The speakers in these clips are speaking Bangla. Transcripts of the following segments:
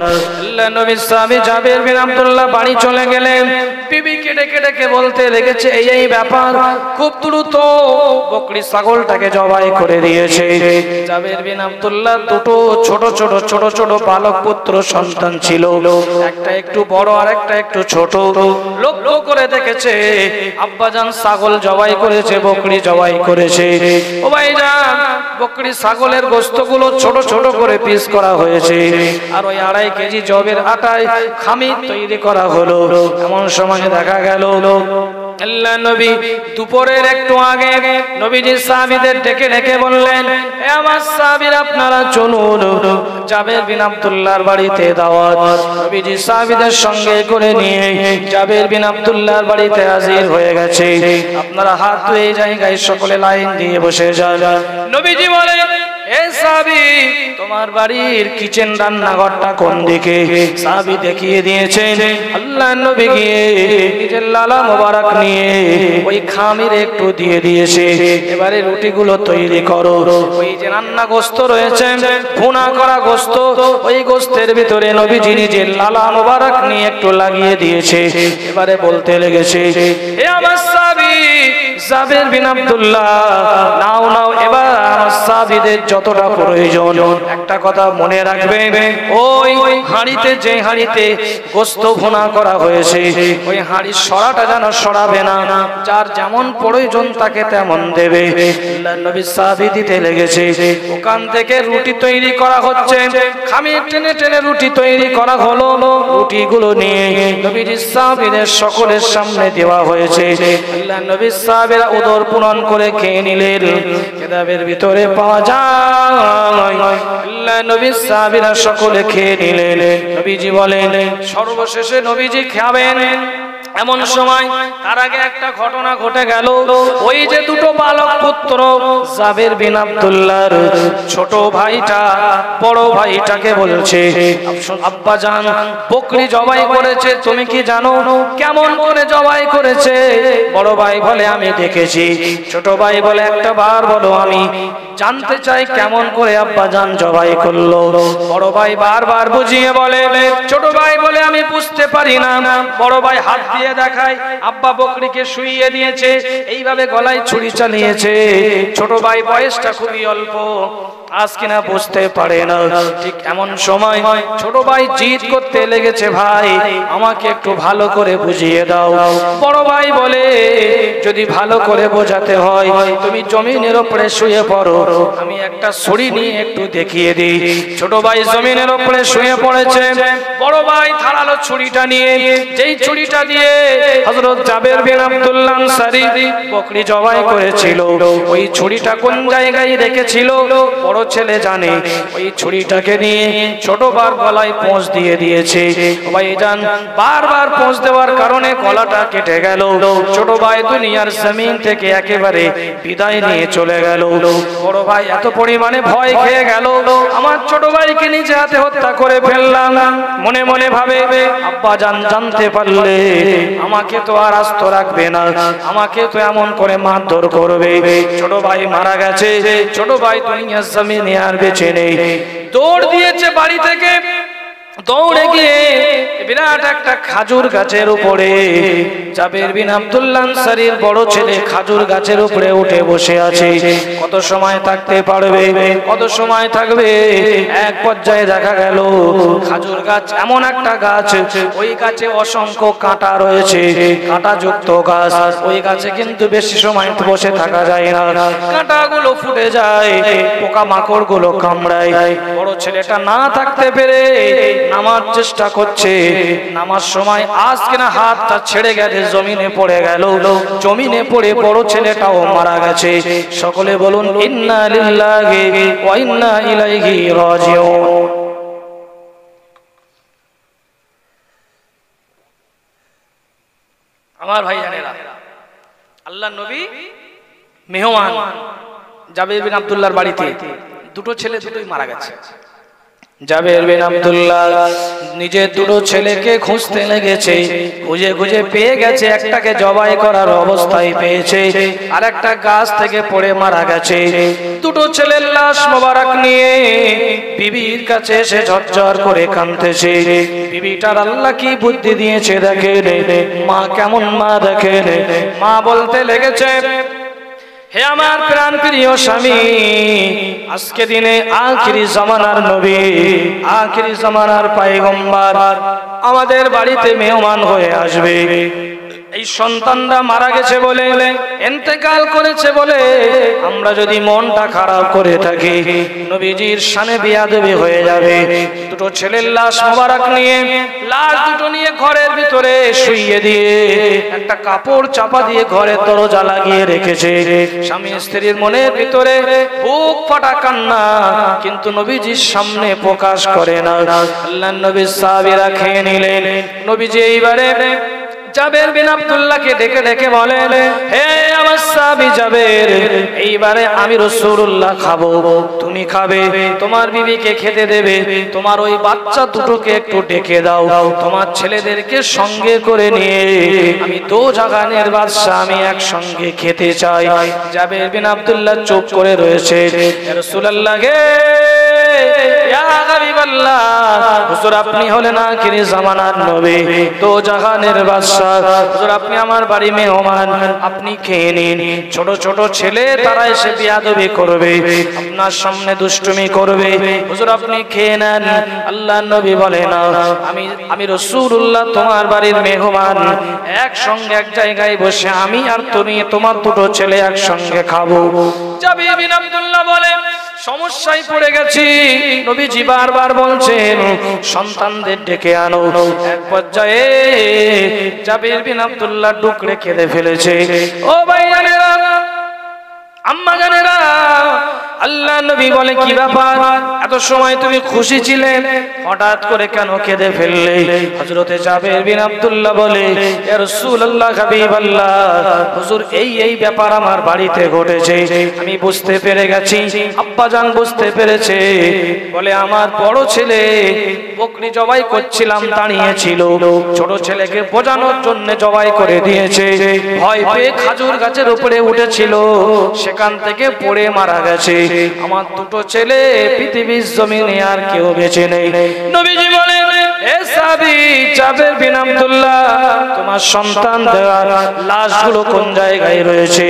আল্লাহ নবীর সাহাবী জাবের বিন আব্দুল্লাহ বাড়ি চলে গেলেন। বিবিকে ডেকে ডেকে বলতে লেগেছে এই ব্যাপার, খুব দ্রুত বকরি ছাগলটাকে জবাই করে দিয়েছে। জাবের বিন আব্দুল্লাহ দুটো ছোট ছোট ছোট ছোট বালক পুত্র সন্তান ছিল, একটা একটু বড় আর একটা একটু ছোট। লক্ষ্য করে দেখেছে আব্বাজান ছাগল জবাই করেছে, বকরি জবাই করেছে। ও ভাইজান, বকরি ছাগলের গোশতগুলো ছোট ছোট করে পিস করা হয়েছে, আর ওই 2.5 কেজি জবের আটায় খামির তৈরি করা হলো। এমন সময় দেখা গেল আল্লাহ নবী দুপুরের একটু আগে নবীজি সাহাবীদের ডেকে ডেকে বললেন, এ আমার সাহাবীরা আপনারা চলুন, জাবের বিন আব্দুল্লাহর বাড়িতে দাওয়াত। নবীজি সাহাবীদের সঙ্গে করে নিয়ে জাবের বিন আব্দুল্লাহর বাড়িতে হাজির হয়ে গেছে। আপনারা হাত ধুয়ে জায়গায় সকলে লাইন দিয়ে বসে যান। নবীজি বলেন, এ সাহাবী, তোমার বাড়ির কিচেন রান্নাঘরটা কোন দিকে? সাহাবী দেখিয়ে দিয়েছেন। আল্লাহ নবী গিয়ে নিজের লালা মোবারক নিয়ে ওই খামির একটু দিয়ে দিয়েছে, এবারে রুটিগুলো তৈরি করো। ওই যে রান্না গোশত রয়েছে, ভুনা করা গোশত, ওই গোশতের ভিতরে নবীজি নিজের লালা মোবারক নিয়ে একটু লাগিয়ে দিয়েছে। এবারে বলতে লেগেছে, হে আমার সাহাবী জাবের বিন আব্দুল্লাহ, নাও নাও, এবার আমার সাহাবীদের যতটা প্রয়োজন। একটা কথা মনে রাখবে, ওই হাঁড়িতে, যে হাঁড়িতে গোশত ভুনা করা হয়েছে, ওই হাঁড়ির সরাটা যেন সরাবে না, যার যেমন প্রয়োজন তাকে তেমন দেবে। আল্লাহ নবী সাহাবী দিতে লেগেছে। ওখান থেকে রুটি তৈরি করা হচ্ছে, খামির টেনে টেনে রুটি তৈরি করা হলো। রুটিগুলো নিয়ে নবীর সাহাবীদের সকলের সামনে দেওয়া হয়েছে। আল্লাহ নবী সাহাবীরা উদর পূরণ করে খেয়ে নিলেন। কিতাবের ভিতরে পাওয়া যায় আল্লাহ নবী সাহাবীরা সকলে খেয়ে নিলেন। নবীজি বলেন, সর্বশেষে নবীজি খাবেন। এমন সময় তার আগে একটা ঘটনা ঘটে গেল। ওই যে দুটো বালক পুত্র জাবের বিন আব্দুল্লাহর ছোট ভাইটা বড় ভাইটাকে বলছে, আব্বাজান বকরি জবাই করেছে, তুমি কি জানো কেমন করে জবাই করেছে? বড় ভাই বলে, আমি দেখেছি। ছোট ভাই বলে, একটা বার বলো, আমি জানতে চাই কেমন করে আব্বাজান জবাই করলো। বড় ভাই বারবার বুঝিয়ে বলে, ছোট ভাই বলে, আমি বুঝতে পারি না। বড় ভাই হাত দিয়ে দেখায়, আব্বা বকরিকে শুইয়ে দিয়েছে, এইভাবে গলায় ছুরি চালিয়েছে। ছোট ভাই বয়সটা খুবই অল্প, আজ কিনা বুঝতে পারে না। ঠিক এমন সময় ছোট ভাই জিদ করতে লেগেছে, ভাই আমাকে একটু ভালো করে বুঝিয়ে দাও। বড় ভাই বলে, যদি ভালো করে বোঝাতে হয় তুমি জমিনের উপরে শুয়ে পড়ো, আমি একটা ছুরি নিয়ে একটু দেখিয়ে দিই। ছোট ভাই জমিনের উপরে শুয়ে পড়েছে। বড় ভাই ধারালো ছুরিটা নিয়ে, যেই ছুরিটা দিয়ে হযরত জাবের বিন আব্দুল্লাহ আনসারী বকরি জবাই করেছিল, ওই ছুরিটা কোন জায়গায় রেখেছিল বড় ছেলে জানে। ওই ছুরিটাকে নিয়ে ছোট বার গলায় পোঁচ দিয়ে দিয়েছে। ভাইজান, বারবার পোঁচ দেওয়ার কারণে গলাটা কেটে গেল। ছোট ভাই দুনিয়ার জমিন থেকে একেবারে বিদায় নিয়ে চলে গেল। বড় ভাই এত পরিমাণে ভয় খেয়ে গেল, আমার ছোট ভাইকে নিজে হাতে হত্যা করে ফেললাম। মনে মনে ভাবে, আব্বাজান জানতে পারলে আমাকে তো আর আস্ত রাখবে না, আমাকে তো এমন করে মারধর করবে। ছোট ভাই মারা গেছে, ছোট ভাই দুনিয়ার জমিনে আর বেঁচে নেই। দৌড় দিয়েছে বাড়ি থেকে, দৌড়ে গিয়ে বিরাট একটা খাজুর গাছের উপরে জাবের বিন আব্দুল্লাহ আনসারীর বড় ছেলে খাজুর গাছের উপরে উঠে বসে আছে। কত সময় থাকতে পারবে, কত সময় থাকবে? এক পর্যায়ে দেখা গেল খাজুর গাছ এমন একটা গাছ, ওই গাছে অসংখ্য কাঁটা রয়েছে, কাঁটাযুক্ত গাছ। ওই গাছে কিন্তু বেশি সময় বসে থাকা যায় না, কাঁটাগুলো ফুটে যায়, পোকা মাকড় গুলো কামড়ায়। বড় ছেলেটা না থাকতে পেরে নামার চেষ্টা করছে। নামার সময় আজ কিনা হাতটা ছেড়ে গেছে, জমিনে পড়ে গেল। জমিনে পড়ে বড় ছেলেটাও মারা গেছে। সকলে বলুন, ইন্না লিল্লাহি ওয়া ইন্না ইলাইহি রাজিউন। আমার ভাইজানেরা, আল্লাহর নবী মেহমান জাবের বিন আব্দুল্লাহর বাড়িতে দুটো ছেলে দুটোই মারা গেছে। জাবের বিন আব্দুল্লাহ নিজের দুটো ছেলেকে খুঁজতে লেগেছে, খুঁজে খুঁজে পেয়ে গেছে, একটাকে জবাই করার অবস্থায় পেয়েছে, আর একটা গাছ থেকে পড়ে মারা গেছে। দুটো ছেলের লাশ মোবারক নিয়ে বিবির কাছে এসে ঝরঝর করে কাঁদতেছে। বিবিটার আল্লাহ কি বুদ্ধি দিয়েছে দেখেন, মা কেমন মা দেখেন। মা বলতে লেগেছে, হে আমার প্রাণ প্রিয় স্বামী, আজকে দিনে আখিরি জামানার নবী, আখিরি জামানার পয়গম্বর আমাদের বাড়িতে মেহমান হয়ে আসবে। এই সন্তানরা মারা গেছে বলে, ইন্তেকাল করেছে বলে আমরা যদি মনটা খারাপ করে থাকি, নবীজির শানে বেয়াদবি হয়ে যাবে। দুটো ছেলের লাশ মোবারক নিয়ে, লাশ দুটো নিয়ে ঘরের ভিতরে শুইয়ে দিয়ে একটা কাপড় চাপা দিয়ে ঘরের দরজা লাগিয়ে রেখেছে। স্বামী স্ত্রীর মনের ভিতরে বুক ফাটা কান্না, কিন্তু নবীজির সামনে প্রকাশ করে না। আল্লাহর নবী সাহাবীরা খেয়ে নিলেন। নবীজি এইবারে জাবের বিন আব্দুল্লাহকে ডেকে ডেকে বলেন, হে আমার সাহাবী জাবের, এইবারে আমি রাসূলুল্লাহ খাবো, তুমি খাবে, তোমার বিবিকে খেতে দেবে, তোমার ওই বাচ্চা দুটোকে একটু ডেকে দাও, তোমার ছেলেদেরকে সঙ্গে করে নিয়ে আমি দো জাগানের বাদশা আমি একসঙ্গে খেতে চাই। জাবের বিন আব্দুল্লাহ চুপ করে রয়েছে। রাসূলুল্লাহ গে ইয়া হাবিবাল্লাহ, হুজুর আপনি হলেন আখিরি জামানার নবী, দো জাহানের বাদশা, হুজুর আপনি আমার বাড়ি মেহমান, আপনি খেয়ে নিন। ছোট ছোট ছেলে তারা এসে বেয়াদবি করবে, আপনার সামনে দুষ্টুমি করবে, হুজুর আপনি খেয়ে নেন। আল্লাহর নবী বলে, না, আমি রাসূলুল্লাহ তোমার বাড়ির মেহমান, একসঙ্গে এক জায়গায় বসে আমি আর তুমি তোমার দুটো ছেলে একসঙ্গে খাবো। জাবির বিন আব্দুল্লাহ বলে, সমস্যায় পড়ে গেছি, নবীজি বারবার বলছেন সন্তানদের ডেকে আনো। এক পর্যায়ে জাবির বিন আব্দুল্লাহ ডুকরে কেঁদে ফেলেছে। ও ভাইজানেরা, আম্মা জানেরা, আল্লাহ নবী বলে, কি ব্যাপার, এত সময় তুমি খুশি ছিলে, হঠাৎ করে কেন কেঁদে ফেললে? হযরতে জাবের বিন আব্দুল্লাহ বলে, ইয়া রাসূলুল্লাহ হাবিবাল্লাহ, হুজুর এই ব্যাপার আমার বাড়িতে ঘটেছে, আমি বুঝতে পেরে গেছি, আব্বা জান বুঝতে পেরেছে। বলে, আমার বড় ছেলে বকরি জবাই করছিলাম দাঁড়িয়েছিল, ছোট ছেলেকে বোঝানোর জন্য জবাই করে দিয়েছে, ভয় পেয়ে খাজুর গাছের উপরে উঠেছিল, সেখান থেকে পড়ে মারা গেছে। আমার দুটো ছেলে পৃথিবীর জমিনে আর কেউ বেঁচে নেই। নবীজি বলেন, হে সাহাবী জাবের বিন আব্দুল্লাহ, তোমার সন্তান দেওয়ার লাশগুলো কোন জায়গায় রয়েছে?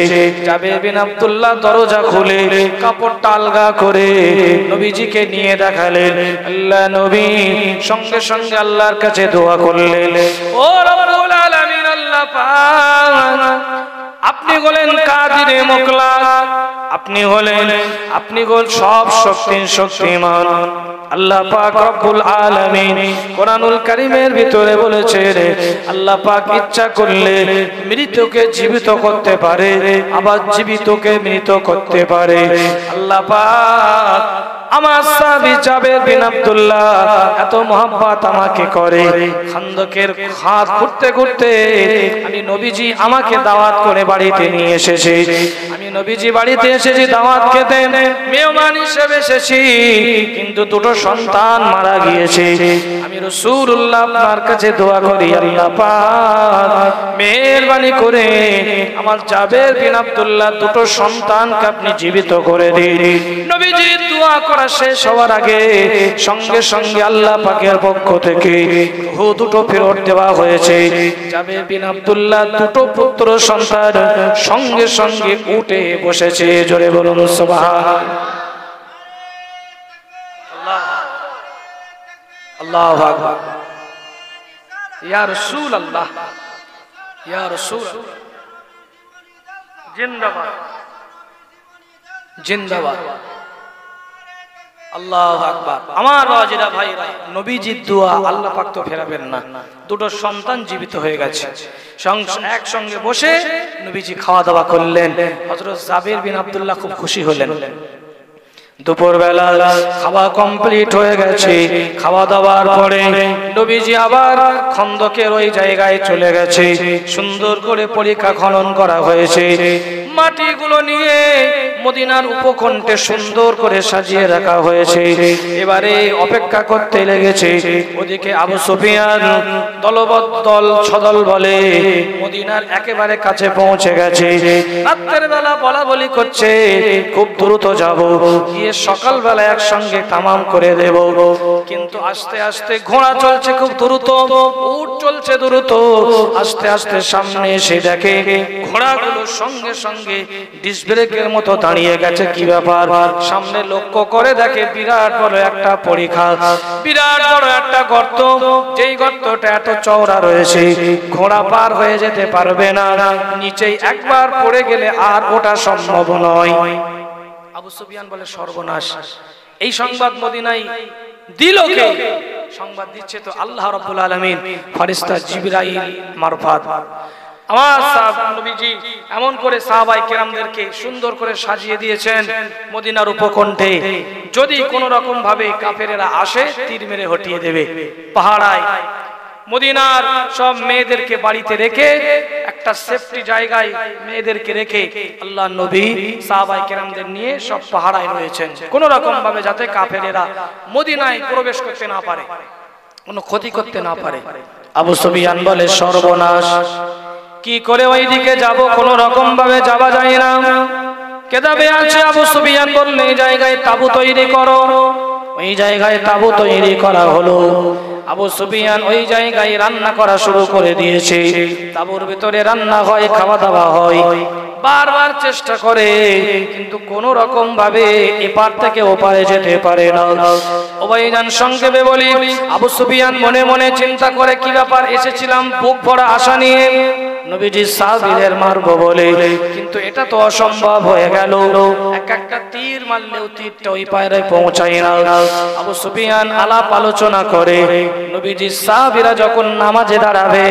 জাবের বিন আব্দুল্লাহ দরজা খুলে কাপড়টা আলগা করে নবীজিকে নিয়ে দেখালেন। আল্লাহ নবী সঙ্গে সঙ্গে আল্লাহর কাছে দোয়া করলেন, ও রব্বুল আলামিন, আল্লাহ পাক, আপনি হলেন কাদিরে মুখলাক, আপনি হলেন সব শক্তিমান। আল্লাহ পাক রব্বুল আলামিন কোরআনুল কারীমের ভিতরে বলেছেন, আল্লাহ পাক ইচ্ছা করলে মৃতকে জীবিত করতে পারে, আবার জীবিতকে মৃত করতে পারে। আল্লাহ পাক আমার সাহাবী জাবের বিন আব্দুল্লাহ এত মহব্বত আমাকে করে, খান্দকের হাত ঘুরতে ঘুরতে আমি নবীজি আমাকে দাওয়াত করে বাড়িতে নিয়ে এসেছে। আমি নবীজি বাড়িতে এসেছি দাওয়াত খেতে, মেহমান হিসেবে এসেছি, কিন্তু দুটো সন্তান মারা গিয়েছে। আমি রাসূলুল্লাহ আপনার কাছে দোয়া করি, আল্লাহ পাক মেহেরবানি করে আমার জাবের বিন আব্দুল্লাহ দুটো সন্তানকে আপনি জীবিত করে দিন। নবীজি দোয়া করা শেষ হওয়ার আগে সঙ্গে সঙ্গে আল্লাহ পাকের পক্ষ থেকে রূহ দুটো ফেরত দেওয়া হয়েছে। জাবের বিন আব্দুল্লাহ দুটো পুত্র সন্তান সঙ্গে সঙ্গে উঠে বসেছে। জোরে বলুন সুবহানাল্লাহ। আল্লাহু আকবার। ইয়া রাসূলুল্লাহ, ইয়া রাসূল, জিন্দাবাদ জিন্দাবাদ। আল্লাহু আকবার। আমার বাবাজিরা ভাইরা, নবীজির দোয়া আল্লাহ পাক তো ফেরাবেন না। দুটো সন্তান জীবিত হয়ে গেছে, একসঙ্গে বসে নবীজি খাওয়া দাওয়া করলেন। হযরত জাবের বিন আব্দুল্লাহ খুব খুশি হলেন। দুপুরবেলা খাওয়া কমপ্লিট হয়ে গেছে। খাওয়া দাওয়ার পরে নবীজি আবার খন্দকের ওই জায়গায় চলে গেছে। সুন্দর করে পরিখা খনন করা হয়েছে। মাটিগুলো নিয়ে মদিনার উপকণ্ঠে সুন্দর করে সাজিয়ে রাখা হয়েছে। এবারে অপেক্ষা করতে লেগেছে। ওদিকে আবু সুফিয়ান দলবদ্ধ ছদল বলে মদিনার একেবারে কাছে পৌঁছে গেছে। রাতের বেলা বলা বলি করছে খুব দ্রুত যাব, গিয়ে সকালবেলা একসঙ্গে তামাম করে দেব। কিন্তু আস্তে আস্তে ঘোড়া চলছে খুব দ্রুত, উট চলছে দ্রুত। আস্তে আস্তে সামনে এসে দেখে ঘোড়াগুলো সঙ্গে সঙ্গে ডিস ব্রেকের মতো দাঁড়িয়ে গেছে। কি ব্যাপার? সামনে লক্ষ্য করে দেখে বিরাট বড় একটা পরিখা, বিরাট বড় একটা গর্ত। যেই গর্তটা এত চওড়া রয়েছে ঘোড়া পার হয়ে যেতে পারবে না, নিচেই একবার পড়ে গেলে আর ওটা সম্ভব নয়। আবু সুফিয়ান বলে সর্বনাশ, এই সংবাদ মদিনায় দিল কে? সংবাদ দিচ্ছে তো আল্লাহ রাব্বুল আলামিন ফেরেশতা জিবরাইল মারফত। আমার নবীজি এমন করে সাহাবায়ে কেরামদেরকে সুন্দর করে সাজিয়ে দিয়েছেন মদিনার উপকণ্ঠে, যদি কোনো রকম ভাবে কাফেরেরা আসে তীর মেরে হটিয়ে দেবে। পাহাড়ায় মদিনার সব মেয়েদেরকে বাড়িতে রেখে একটা সেফটি জায়গায় মেয়েদেরকে রেখে আল্লাহর নবী সাহাবায়ে কেরামদের নিয়ে সব পাহাড়ায় রয়েছেন, কোনো রকম ভাবে যাতে কাফেরেরা মদিনায় প্রবেশ করতে না পারে, কোনো ক্ষতি করতে না পারে। আবু সুফিয়ান বলে সর্বনাশ, কি করে ওইদিকে যাব? কোনো রকম ভাবে যাওয়া যায় না। কেদাবে আছে। আবু সুফিয়ান বললে এই জায়গায় তাবু তৈরি করো। ওই জায়গায় তাবু তৈরি করা হলো। আবু সুফিয়ান ওই জায়গায় রান্না করা শুরু করে দিয়েছে। তাবুর ভিতরে রান্না হয়, খাওয়া দাওয়া হয়। বারবার চেষ্টা করে কিন্তু কোনো রকম ভাবে এপার থেকে ওপারে যেতে পারে না। ও ভাইজান সংক্ষেপে বলি, আবু সুফিয়ান মনে মনে চিন্তা করে কি ব্যাপার, এসেছিলাম বুক ভরা আশা নিয়ে নবীজি সাহাবীদের মারবো বলে, কিন্তু এটা তো অসম্ভব হয়ে গেল। এক একটা তীর মারলেও তীরটা ওই পায়ে পৌঁছায় না। আবু সুফিয়ান আলাপ আলোচনা করে নবীজি সাহাবীরা যখন নামাজে দাঁড়াবে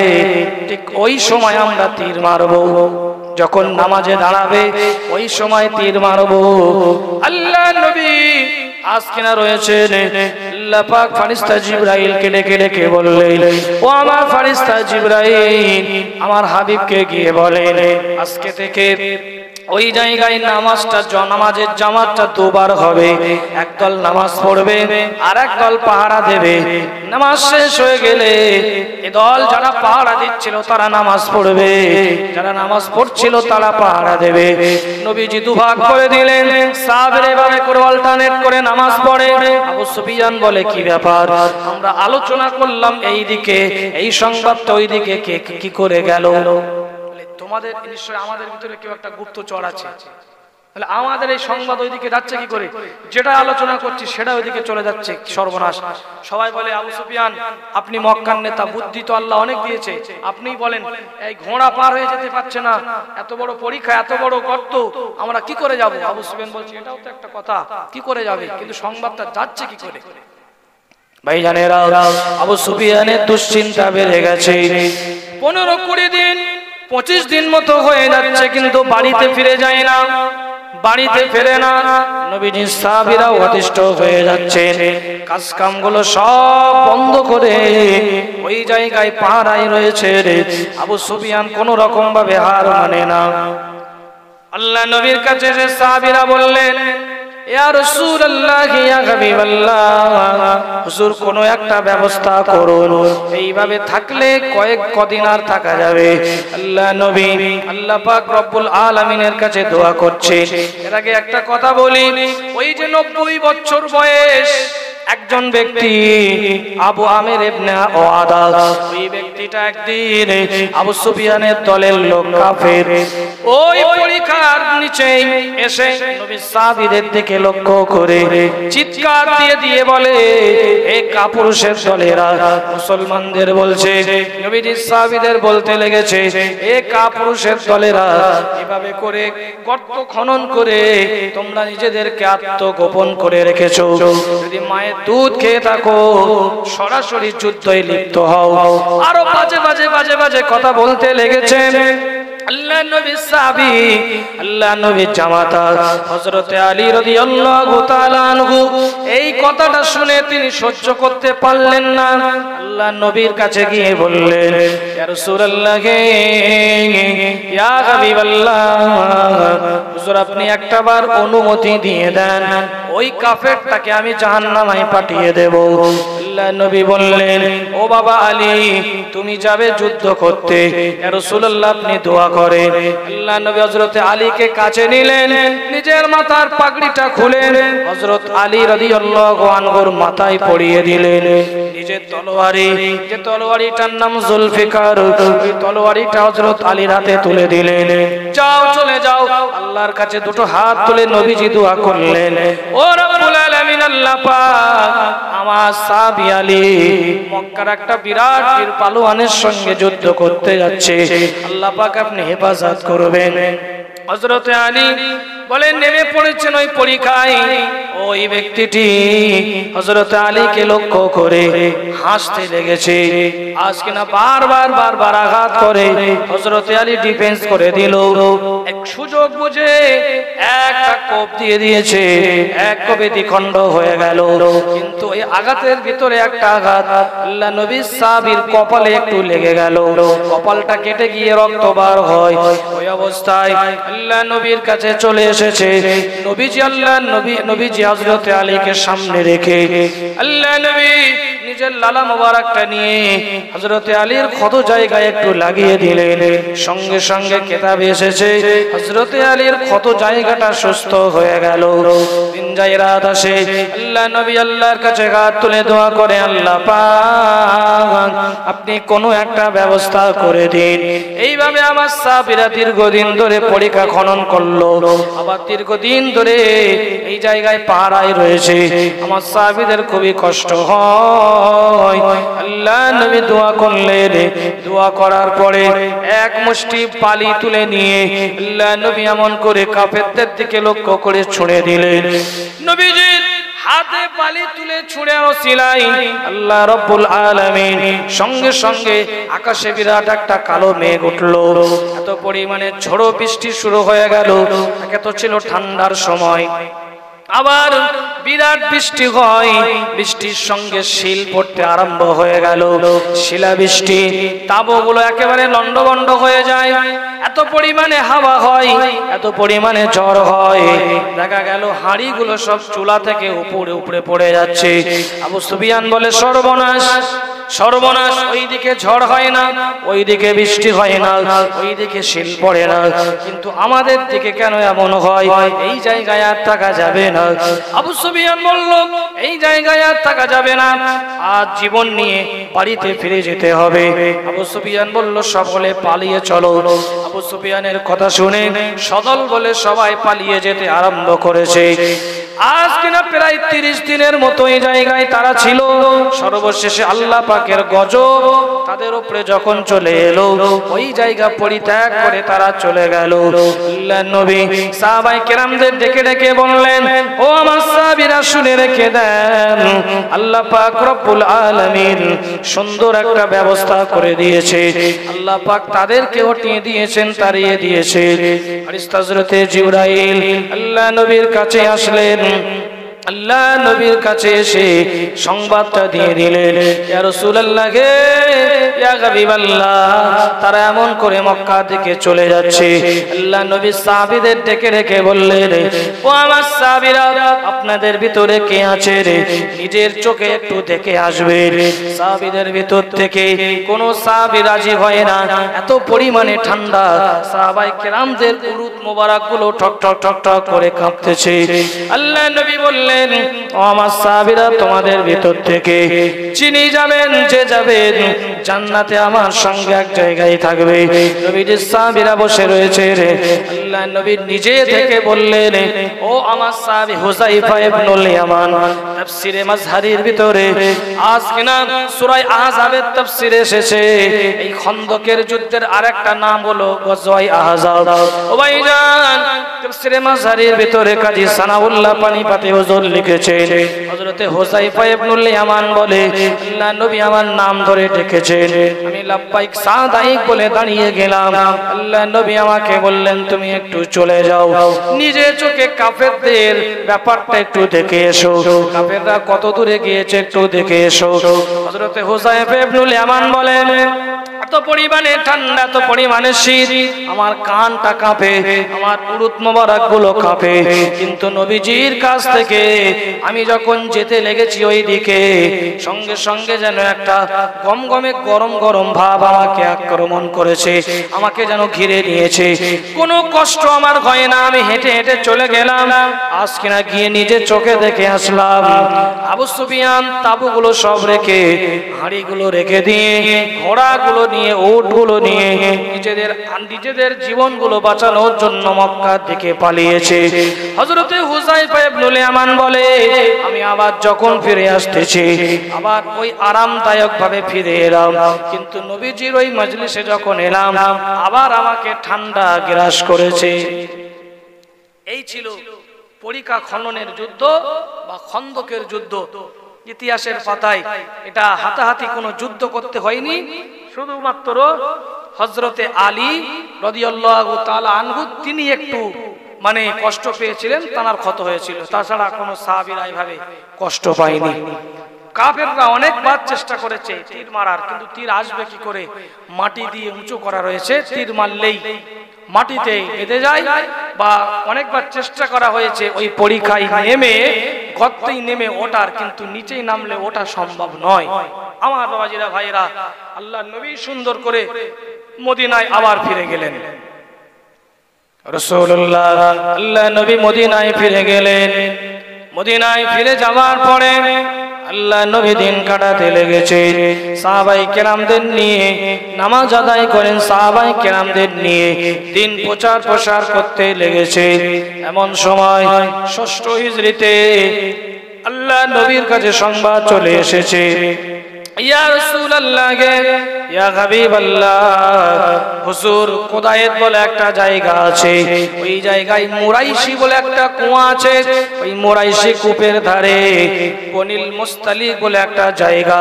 ঠিক ওই সময় আমরা তীর মারবো, যখন নামাজে দাঁড়াবে ওই সময় তীর মারবো। আল্লাহ নবী আজকিনা রয়েছেন, আল্লাহ পাক ফেরেশতা জিবরাইলকে ডেকে ডেকে বললেন, ও আমার ফেরেশতা জিবরাইল আমার হাবিবকে গিয়ে বলেন আজকে থেকে ওই জায়গায় নামাজের জামাতটা দুবার হবে। একদল নামাজ পড়বে আর একদল পাহারা দেবে। নামাজ শেষ হয়ে গেলে এ দল যারা পাহারা দিচ্ছিল তারা নামাজ পড়বে, যারা নামাজ পড়ছিল তারা পাহারা দেবে। নবীজি দুভাগ করে দিলেন। সাহাবীরা এভাবে করে অল্টারনেট করে নামাজ পড়ে। আবু সুফিয়ান বলে কি ব্যাপার, আমরা আলোচনা করলাম এই দিকে, এই সংবাদটা ওই দিকে কে কি করে গেল? তোমাদের নিশ্চয় আমাদের ভিতরে কেউ একটা গুপ্তচর আছে, তাহলে আমাদের এই সংবাদ ওইদিকে যাচ্ছে কি করে? যেটা আলোচনা করছি সেটা ওইদিকে চলে যাচ্ছে। সর্বনাশ। সবাই বলে আবু সুফিয়ান আপনি মক্কার নেতা, বুদ্ধি তো আল্লাহ অনেক দিয়েছে, আপনিই বলেন এই ঘোড়া পার হয়ে যেতে পারছে না, এত বড় পরীক্ষা, এত বড় গর্ত, আমরা কি করে যাব? আবু সুফিয়ান বলছে এটাও তো একটা কথা, কি করে যাবে, কিন্তু সংবাদটা যাচ্ছে কি করে? ভাইজানেরা, আবু সুফিয়ানের দুশ্চিন্তা বেড়ে গেছে। 15-20 দিন 25 দিন মতো হয়ে যাচ্ছে কিন্তু বাড়িতে ফিরে যায় না, বাড়িতে ফেরে না। নবীজির সাহাবীরা অতিষ্ঠ হয়ে যাচ্ছেন, কাজ কামগুলো সব বন্ধ করে ওই জায়গায় পাহারায় রয়েছে। আবু সুফিয়ান কোন রকম ভাবে হার মানে না। আল্লাহ নবীর কাছে এসে সাহাবীরা বললেন ইয়া রাসূলুল্লাহ ইয়া হাবিবাল্লাহ, হুজুর কোন একটা ব্যবস্থা করুন, এইভাবে থাকলে কদিন আর থাকা যাবে। আল্লাহ নবী আল্লাহ পাক রব্বুল আলামিনের কাছে দোয়া করছে। এর আগে একটা কথা বলি, ওই যে 90 বছর বয়স একজন ব্যক্তি আবু আমির ইবনে ওয়াদা, ওই ব্যক্তিটা একদিন আবু সুফিয়ানের দলের লোক কাফের ওই পরীক্ষার নিচে এসে নবী সাহাবীদের দিকে লক্ষ্য করে চিৎকার দিয়ে দিয়ে বলে এই কাপুরুষের দলেরা মুসলমানদের বলছে, নবীজি সাহাবীদের বলতে লেগেছে এই কাপুরুষের দলেরা এভাবে করে গর্ত খনন করে তোমরা নিজেদেরকে আত্মগোপন করে রেখেছো, যদি মায়ের দুধ খেয়ে থাকো সরাসরি যুদ্ধে লিপ্ত হও। আরো বাজে বাজে বাজে বাজে কথা বলতে লেগেছে। আল্লাহ নবীর সাহাবী, আল্লাহ নবীর জামাতা হযরত আলী রাদিয়াল্লাহু তাআলা আনহু এই কথাটা শুনে তিনি সহ্য করতে পারলেন না। আল্লাহ নবীর কাছে গিয়ে বললেন, ইয়া রাসূলুল্লাহ, ইয়া হাবিবাল্লাহ, হুজুর আপনি একটাবার অনুমতি দিয়ে দেন, ওই কাফেরটাকে আমি জাহান্নামে পাঠিয়ে দেব। আল্লাহ নবী বললেন, ও বাবা আলী, তুমি যাবে যুদ্ধ করতে, ইয়া রাসূলুল্লাহ আপনি দোয়া করেন। আল্লাহ নবী হযরত আলীকে কাছে নিলেন, নিজের মাথার পাগড়িটা খুলে হযরত আলী রাদিয়াল্লাহু আনহুর মাথায় পরিয়ে দিলেন। নিজের তলোয়ারি, যে তলোয়ারিটার নাম জুলফিকার, ওই তলোয়ারিটা হযরত আলীর হাতে তুলে দিলেন। যাও, চলে যাও। আল্লাহর কাছে দুটো হাত তুলে নবীজি দোয়া করলেন, ও রব্বুল আলামিন, আল্লাহ পাক, আমার সাহাবী আলী মক্কার একটা বিরাট বীর পালোয়ানের সঙ্গে যুদ্ধ করতে যাচ্ছে, আল্লাহ পাক আপনি হেফাজত করবেন। হযরত আলী বলেন, নেমে পড়েছেন ওই পরীক্ষায়। ওই ব্যক্তিটি হযরত আলীকে লক্ষ্য করে হাসতে লেগেছে। আজ কিনা বারবার আঘাত করে হযরত আলী ডিফেন্স করে দিল। এক সুযোগ বুঝে একটা কোপ দিয়ে দিয়েছে, এক কোপে দ্বিখণ্ড হয়ে গেল। কিন্তু এই আঘাতের ভিতরে একটা আঘাত আল্লাহ নবীর সাহাবীর কপালে একটু লেগে গেল। কপালটা কেটে গিয়ে রক্ত বার হয়। ওই অবস্থায় আল্লাহ নবীর কাছে চলে এসেছে নবীজি। আল্লাহ নবীজি হযরত আলীকে সামনে রেখে আল্লাহ নবী নিজের লালা মোবারকটা নিয়ে হযরত আলীর ক্ষত জায়গায় একটু লাগিয়ে দিলেন। সঙ্গে সঙ্গে কিতাবে এসেছে হযরত আলীর ক্ষত জায়গাটা সুস্থ হয়ে গেল। দিন যায় রাত আসে, আল্লাহ নবী আল্লাহর কাছে হাত তুলে দোয়া করে, আল্লাহ পাক আপনি কোনো একটা ব্যবস্থা করে দিন। এইভাবে আমার সাহাবীরা দীর্ঘদিন ধরে পরীক্ষা খনন করলো, আবার দীর্ঘদিন ধরে এই জায়গায় পাহারায় রয়েছে। আমার সাহাবীদের খুবই কষ্ট হয়। আল্লাহ নবী দোয়া করলেন। দোয়া করার পরে এক মুষ্টি পালি তুলে নিয়ে আল্লাহ নবী এমন করে কাফেরদের দিকে লক্ষ্য করে ছুঁড়ে দিলেন। নবীজির হাতে পালি তুলে ছুঁড়ে ওসিলাই আল্লাহ রাব্বুল আলামিন সঙ্গে সঙ্গে আকাশে বিরাট একটা কালো মেঘ উঠলো। এত পরিমাণে ঝড়ো বৃষ্টি শুরু হয়ে গেল। একে তো ছিল ঠান্ডার সময়, আবার বিরাট বৃষ্টি হয়। বৃষ্টির সঙ্গে শিল পড়তে আরম্ভ হয়ে গেল। শিলা বৃষ্টি, তাঁবুগুলো একেবারে লন্ডভন্ড হয়ে যায়। এত পরিমাণে হাওয়া হয়, এত পরিমাণে ঝড় হয়, দেখা গেল হাঁড়িগুলো সব চুলা থেকে উপরে উপরে পড়ে যাচ্ছে। আবু সুফিয়ান বলে, সর্বনাশ সর্বনাশ, ওইদিকে ঝড় হয় না, ওইদিকে বৃষ্টি হয় না, ওইদিকে শিল পড়ে না, কিন্তু আমাদের দিকে কেন এমন হয়? এই জায়গায় আর থাকা যাবে না। আবু সুফিয়ান বলল, এই জায়গায় আর থাকা যাবে না, আজ জীবন নিয়ে বাড়িতে ফিরে যেতে হবে। আবু সুফিয়ান বলল, সকলে পালিয়ে চলো। আবু সুফিয়ানের কথা শুনে সদল বলে সবাই পালিয়ে যেতে আরম্ভ করেছে। আজ কিনা প্রায় 30 দিনের মতো এই জায়গায় তারা ছিল। সর্বশেষে আল্লাহ পাকের গজব তাদের উপরে যখন চলে এলো, ওই জায়গা পরিত্যাগ করে তারা চলে গেল। আল্লাহর নবী সাহাবায়ে কেরামদের ডেকে ডেকে বললেন, ও আমার সাহাবীরা শুনে রেখে দেন, আল্লাহ পাক রব্বুল আলামিন সুন্দর একটা ব্যবস্থা করে দিয়েছে। আল্লাহ পাক তাদেরকে হটিয়ে দিয়েছেন, তাড়িয়ে দিয়েছে। ফেরেশতা হযরতে জিবরাইল আল্লাহ নবীর কাছে আসলেন। আল্লাহ নবীর কাছে এসে সংবাদটা দিয়ে দিলেন, ইয়া রাসূলুল্লাহ, ইয়া হাবিবাল্লাহ, তারা এমন করে মক্কা থেকে চলে যাচ্ছে। আল্লাহ নবী সাহাবীদের ডেকে ডেকে বললেন, ও আমার সাহাবীরা, আপনাদের ভিতরে কে আছে রে? নিজের চোখে একটু দেখে আসবেন। সাহাবীদের ভিতর থেকে কোন সাহাবী রাজি হয় না। এত পরিমাণে ঠান্ডা, সাহাবায়ে কেরামদের উরুত মোবারক গুলো ঠক ঠক ঠক ঠক করে কাঁপতেছে। আল্লাহ নবী বললেন, ও আমার সাহাবীরা, তোমাদের ভিতর থেকে চিনি যাবেন, যে যাবেন জান্নাতে আমার সঙ্গে এক জায়গায় থাকবে। নবীজির সাহাবীরা বসে রয়েছে। আল্লাহ নবী নিজে থেকে বললেন, ও আমার সাহাবী হুযায়ফা ইবনুল ইয়ামান, তাফসীরে মাজহারির ভিতরে আজ কিনা সূরা আহজাবের তাফসীরে এসেছে, এই খন্দকের যুদ্ধের আরেকটা নাম হলো গজওয়ায়ে আহজাব। ও ভাইজান, তাফসীরে মাজহারির ভিতরে কাজী সানাউল্লাহ পানিপতি হুজুর লিখেছেন, হযরতে হুযায়ফা ইবনুল ইয়ামান বলে, আল্লাহ নবী আমার নাম ধরে ডেকেছে, বলছেন। আমি লাব্বাইক সাদাইক বলে দাঁড়িয়ে গেলাম। আল্লাহ নবী আমাকে বললেন তুমি একটু চলে যাও, নিজে চোখে কাফেরদের ব্যাপারটা একটু দেখে এসো, কাফেররা কত দূরে গিয়েছে একটু দেখে এসো। হযরতে হুযায়ফা ইবনুল ইয়ামান বলেন এত পরিমাণে ঠান্ডা, এত পরিমাণে শীত, আমার কানটা কাঁপে, আমার উরুত মোবারক গুলো কাঁপে। কিন্তু নবীজির কাছ থেকে আমি যখন যেতে লেগেছি ওই দিকে, সঙ্গে সঙ্গে যেন একটা গমগমে গরম গরম ভাব আমাকে আক্রমণ করেছে, আমাকে যেন ঘিরে নিয়েছে। কোনো কষ্ট আমার হয় না, আমি হেঁটে হেঁটে চলে গেলাম। আজ কিনা গিয়ে নিজের চোখে দেখে আসলাম আবু সুফিয়ান তাবুগুলো সব রেখে, হাঁড়িগুলো রেখে দিয়ে, ঘোড়াগুলো নিয়ে, উটগুলো নিয়ে নিজেদের জীবনগুলো বাঁচানোর জন্য মক্কার দিকে পালিয়েছে। হযরতে হুযায়ফা ইবনুল ইয়ামান বলে আমি আবার যখন ফিরে আসতেছি, আবার ওই আরামদায়ক ভাবে ফিরে এলাম, কিন্তু নবীজির ওই মজলিসে যখন এলাম আবার আমাকে ঠান্ডা গ্রাস করেছে। এই ছিল পরিখা খননের যুদ্ধ বা খন্দকের যুদ্ধ। ইতিহাসের পাতায় এটা হাতাহাতি কোনো যুদ্ধ করতে হয়নি, শুধুমাত্র হযরতে আলী রাদিয়াল্লাহু তাআলা আনহু তিনি একটু কষ্ট পেয়েছিলেন, তানার ক্ষত হয়েছিল, তাছাড়া কোনো সাহাবীরা এইভাবে কষ্ট পায়নি। কাফেররা অনেকবার চেষ্টা করেছে তীর মারার, কিন্তু তীর আসবে কি করে, মাটি দিয়ে উঁচু করা রয়েছে, তীর মারলেই মাটিতে বেঁধে যায়। বা অনেকবার চেষ্টা করা হয়েছে ওই পরীক্ষায় নেমে, গর্তেই নেমে ওঠার, কিন্তু নিচেই নামলে ওঠা সম্ভব নয়। আমার বাবাজিরা ভাইরা, আল্লাহর নবী সুন্দর করে মদিনায় আবার ফিরে গেলেন। রাসূলুল্লাহ আল্লাহর নবী মদিনায় ফিরে গেলেন। মদিনায় ফিরে যাওয়ার পরে আল্লাহ নবী দিন কাটাতে লেগেছে, সাহাবাই কেরামদের নিয়ে নামাজ আদায় করেন, সাহাবাই কেরামদের নিয়ে দিন প্রচার প্রসার করতে লেগেছে। এমন সময় ৬ষ্ঠ হিজরিতে আল্লাহ নবীর কাছে সংবাদ চলে এসেছে, ইয়া রাসূলুল্লাহ, ইয়া হাবিবাল্লাহ, হুজুর কোদায়েত বলে একটা জায়গা আছে, ওই জায়গায় মুরাইশি বলে একটা কুয়া আছে, ওই মুরাইশি কূপের ধারে বনিল মুস্তালিক বলে একটা জায়গা,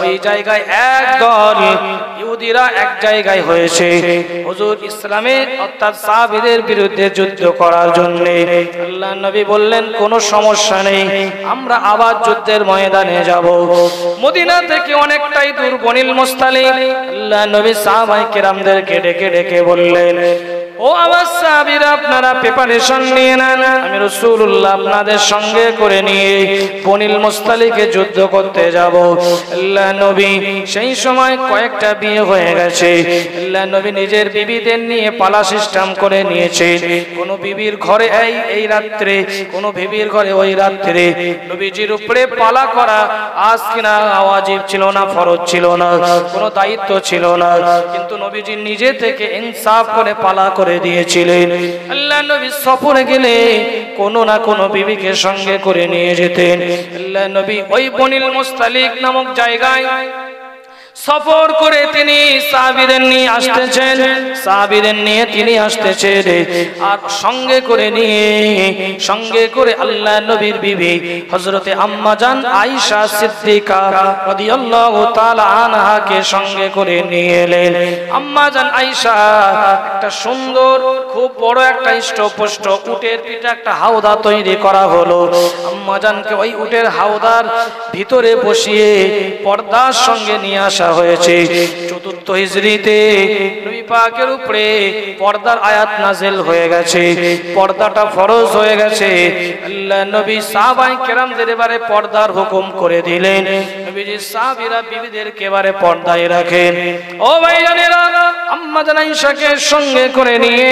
ওই জায়গায় একদল ইহুদিরা এক জায়গায় হয়েছে হুজুর ইসলামে অর্থাৎ সাহাবীদের বিরুদ্ধে যুদ্ধ করার জন্য। আল্লাহ নবী বললেন কোনো সমস্যা নেই, আমরা আবার যুদ্ধের ময়দানে যাব। মদিনা থেকে অনেকটাই দূর বনিল মুস্তালিক। আল্লাহ নবী সাহাবায়ে কেরামদেরকে ডেকে ডেকে বললেন, ও আমার সাহাবীরা, আপনারা প্রিপারেশন নিয়ে নেন, আমি রাসূলুল্লাহ আপনাদের সঙ্গে করে নিয়ে বনিল মুস্তালিকে যুদ্ধ করতে যাব। আল্লাহ নবী সেই সময় কয়েকটা বিয়ে হয়ে গেছে। আল্লাহ নবী নিজের বিবিদের নিয়ে পালা সিস্টেম করে নিয়েছে। কোন বিবির ঘরে এই রাত্রে, কোন বিবির ঘরে ওই রাত্রে। নবীজির উপরে পালা করা আজ কিনা ওয়াজিব ছিল না, ফরজ ছিল না, কোনো দায়িত্ব ছিল না, কিন্তু নবীজি নিজে থেকে ইনসাফ করে পালা করে দিয়েছিলেন। আল্লাহ নবী সফরে গেলে কোনো না কোনো বিবিকে সঙ্গে করে নিয়ে যেতেন। আল্লাহ নবী ওই বনিল মুস্তালিক নামক জায়গায় সফর করে তিনি সাহাবীদের নিয়ে আসতেছেন, সাহাবীদের নিয়ে তিনি আসতেছেন, আর সঙ্গে করে আল্লাহ নবীর বিবি হযরতে আম্মা জান আয়েশা সিদ্দিকা রাদিয়াল্লাহু তাআলা আনহাকে সঙ্গে করে নিয়ে এলেন। আম্মা জান আয়েশা একটা সুন্দর, খুব বড় একটা ইষ্টপুষ্ট উটের পিঠে একটা হাওদা তৈরি করা হলো। আম্মা জানকে ওই উটের হাওদার ভিতরে বসিয়ে পর্দার সঙ্গে নিয়ে আসা হয়েছে। ৪র্থ হিজরিতে নবী পাকের উপরে পর্দার আয়াত নাযিল হয়ে গেছে, পর্দাটা ফরজ হয়ে গেছে। আল্লাহ নবী সাহাবায়ে কেরামদের এবারে পর্দার হুকুম করে দিলেন। নবীজি সাহাবীরা বিবিদেরকে এবারে পর্দায় রাখেন। ও ভাইজানেরা, আম্মা জান আয়েশাকে সঙ্গে করে নিয়ে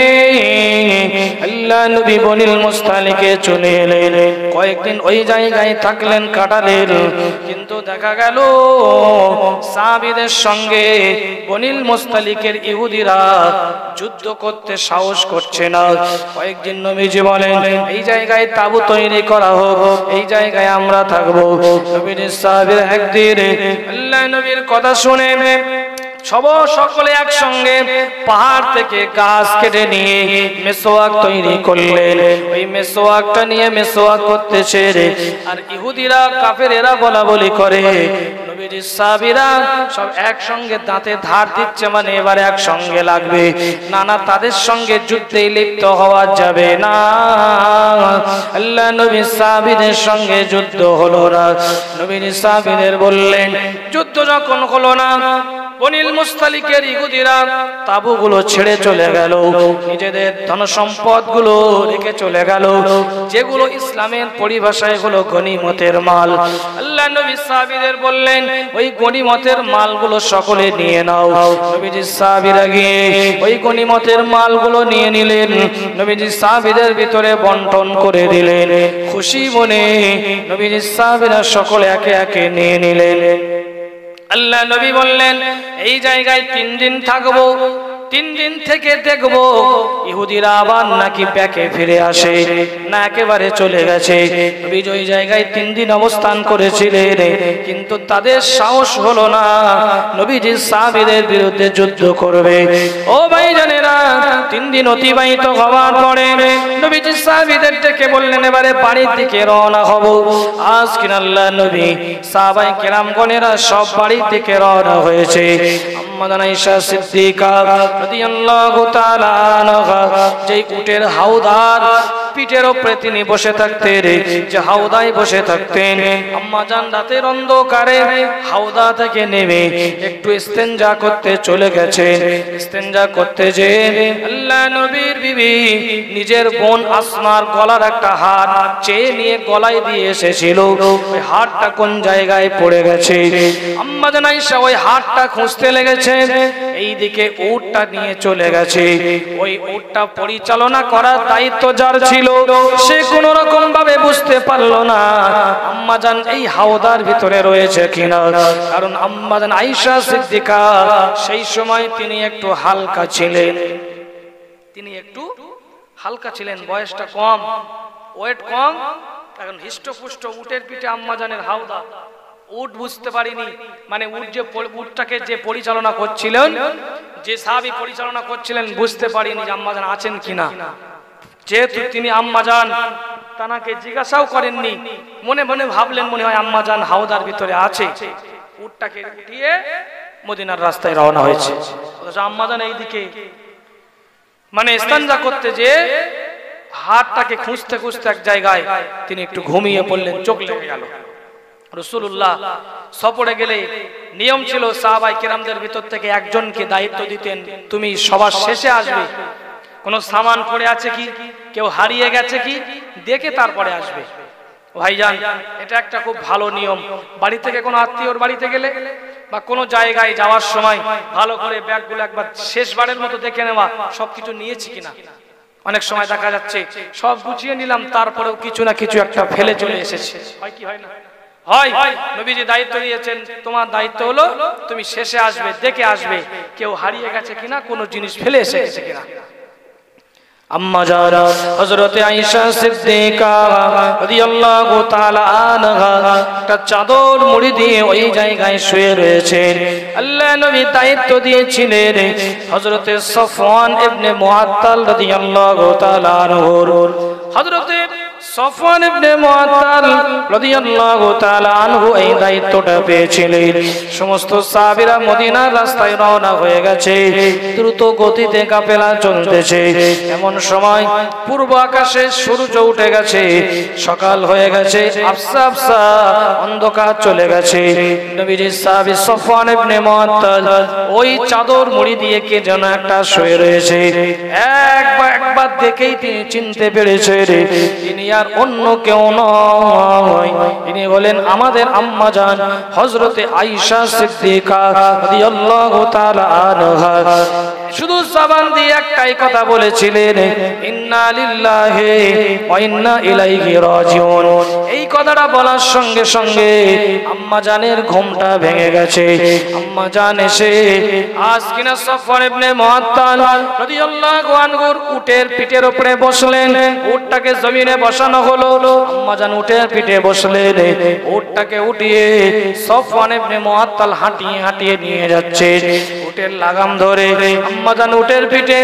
আল্লাহ নবী বনিল মুস্তালিকে চলে এলেন। কয়েকদিন ওই জায়গায় থাকলেন, কাটালেন, কিন্তু দেখা গেল সাহাবীদের সঙ্গে বনিল মুস্তালিকের ইহুদিরা যুদ্ধ করতে সাহস করছে না। কয়েকদিন নবীজি বলেন এই জায়গায় তাবু তৈরি করা হোক, এই জায়গায় আমরা থাকবো। নবীর সাহাবীরা একদিন আল্লাহ নবীর কথা শুনে সকলে একসঙ্গে পাহাড় থেকে গাছ কেটে নিয়ে মেসওয়াক তৈরি করলেন। ওই মেসওয়াকটা নিয়ে মেসওয়াক করতেছে আর ইহুদিরা কাফেরেরা বলা বলি করে, নবীজির সাহাবীরা সব একসঙ্গে দাঁতে ধার দিচ্ছে, মানে এবারে একসঙ্গে লাগবে না, না তাদের সঙ্গে যুদ্ধে লিপ্ত হওয়া যাবে না। আল্লাহ নবীর সাহাবীদের সঙ্গে যুদ্ধ হলো না। নবীর সাহাবীদের বললেন, যুদ্ধ যখন হলো না, বনিল মুস্তালিকের ইহুদিরা তাঁবুগুলো ছেড়ে চলে গেল, নিজেদের ধন সম্পদগুলো রেখে চলে গেল, যেগুলো ইসলামের পরিভাষায় হলো গনিমতের মাল। আল্লাহ নবী সাহাবীদের বললেন, ওই গনিমতের মালগুলো সকলে নিয়ে নাও। নবীজির সাহাবীরা গিয়ে ওই গনিমতের মালগুলো নিয়ে নিলেন, নবীজির সাহাবীদের ভিতরে বন্টন করে দিলেন। খুশি মনে নবীজির সাহাবীরা সকলে একে একে নিয়ে নিলেন। আল্লাহ নবী বললেন, এই জায়গায় 3 দিন থাকবো, 3 দিন থেকে দেখবো ইহুদিরা আবার নাকি ব্যাকে ফিরে আসে না একেবারে চলে গেছে। বিজয় জায়গায় 3 দিন অবস্থান করেছিলেন, কিন্তু তাদের সাহস হলো না নবীজির সাহাবীদের বিরুদ্ধে যুদ্ধ করবে। ও ভাইজানেরা, 3 দিন অতিবাহিত হওয়ার পরে নবীজির সাহাবীদের ডেকে বললেন, এবারে বাড়ির দিকে রওনা হব। আজ কিনা আল্লাহ নবী সাহাবায়ে কেরামগণেরা সব বাড়ির দিকে রওনা হয়েছে। আম্মা আয়েশা সিদ্দিকা রাদিয়াল্লাহু তাআলা আনহা যেই উটের হাওদার পিঠের উপরে তিনি বসে থাকতেন, যে হাওদায় বসে থাকতেন, আম্মা জান রাতের অন্ধকারে হাওদা থেকে নেমে একটু ইস্তেনজা করতে চলে গেছেন। ইস্তেনজা করতে যে আল্লাহ নবীর বিবি নিজের বোন আসমার গলার একটা হার চেয়ে নিয়ে গলায় দিয়ে এসেছিল। ওই হারটা কোন জায়গায় পড়ে গেছে, আম্মা জান আয়েশা ওই হারটা খুঁজতে লেগেছে। এইদিকে উটটা নিয়ে চলে গেছে। ওই উটটা পরিচালনা করার দায়িত্ব যার ছিল, সে কোন রকম ভাবে বুঝতে পারলো না আম্মা জান এই হাওদার ভিতরে রয়েছে কিনা। কারণ আম্মা জান আয়েশা সিদ্দিকা সেই সময় তিনি একটু হালকা ছিলেন, বয়সটা কম, ওয়েট কম। এখন হিষ্টপুষ্ট উটের পিঠে আম্মা জানের হাওদা, উট বুঝতে পারিনি, মানে উটটাকে যে পরিচালনা করছিলেন, যে সাহাবী পরিচালনা করছিলেন, বুঝতে পারিনি যে আম্মা জান আছেন কিনা। যেহেতু তিনি আম্মা জান তানাকে জিজ্ঞাসাও করেননি, মনে মনে ভাবলেন মনে হয় আম্মা জান হাওদার ভিতরে আছে। উটটাকে উঠিয়ে মদিনার রাস্তায় রওনা হয়েছে। আম্মা জান এইদিকে মানে ইস্তেনজা করতে যে হাতটাকে খুঁজতে খুঁজতে এক জায়গায় তিনি একটু ঘুমিয়ে পড়লেন, চোখ লেগে গেল। রাসূলুল্লাহ সফরে গেলে নিয়ম ছিল সাহাবায়ে কেরামদের ভিতর থেকে একজনকে দায়িত্ব দিতেন, তুমি সবার শেষে আসবে, কোনো সামান পড়ে আছে কি, কেউ হারিয়ে গেছে কি দেখে তারপরে আসবে। ভাইজান, এটা একটা খুব ভালো নিয়ম। বাড়ি থেকে কোনো আত্মীয়র বাড়িতে গেলে বা কোনো জায়গায় যাওয়ার সময় ভালো করে ব্যাগগুলো একবার শেষবারের মতো দেখে নেওয়া, সবকিছু নিয়েছি কিনা। অনেক সময় দেখা যাচ্ছে সব গুছিয়ে নিলাম, তারপরেও কিছু না কিছু একটা ফেলে চলে এসেছে, হয় কি হয় না? হয়। নবীজি দায়িত্ব দিয়েছেন, তোমার দায়িত্ব হলো তুমি শেষে আসবে, দেখে আসবে কেউ হারিয়ে গেছে কিনা, কোনো জিনিস ফেলে এসেছে কিনা। আম্মা জান হযরতে আয়েশা সিদ্দিকা রাদিয়াল্লাহু তাআলা আনহা একটা চাদর মুড়ি দিয়ে ওই জায়গায় শুয়ে রয়েছেন। আল্লাহ নবী দায়িত্ব দিয়েছিলেন হযরতে সফওয়ান ইবনে মুআত্তাল রাদিয়াল্লাহু তাআলা আনহুর। হযরতে সফওয়ান ইবনে মুআত্তাল রাদিয়াল্লাহু তাআলা আনহু এই দায়িত্বটা পেয়েছিলেন। সমস্ত সাহাবীরা মদিনার রাস্তায় রওনা হয়ে গেছে, দ্রুত গতিতে কাফেলা চলতেছে। এমন সময় পূর্ব আকাশে সূর্য উঠে গেছে, সকাল হয়ে গেছে, আবসা আবসা অন্ধকার চলে গেছে। নবীজির সাহাবী সফওয়ান ইবনে মুআত্তাল ওই চাদর মুড়ি দিয়ে কে যেন একটা শুয়ে রয়েছে। একবার দেখেই তিনি চিনতে পেরেছেন তিনি আর অন্য কেউ নয়, তিনি বলেন আমাদের আম্মা জান হযরতে আয়েশা সিদ্দিকা রাদিয়াল্লাহু তাআলা আনহা। শুধু জবান দিয়ে একটাই কথা বলেছিলেন, ইন্না লিল্লাহি ওয়া ইন্না ইলাইহি রাজিউন। এই কথাটা বলার সঙ্গে সঙ্গে আম্মা জানের ঘুমটা ভেঙে গেছে। আম্মা জান এসে আজ কিনা সফওয়ান ইবনে মুআত্তাল রাদিয়াল্লাহু আনহুর উটের পিঠের উপরে বসলেন। উটটাকে জমিনে বসানো বসানো হলো। আম্মা জান উটের পিঠে বসলেন, উটটাকে উঠিয়ে সফওয়ান ইবনে মুআত্তাল হাঁটিয়ে হাঁটিয়ে নিয়ে যাচ্ছে। উটের লাগাম ধরে আম্মা জান উটের পিঠে,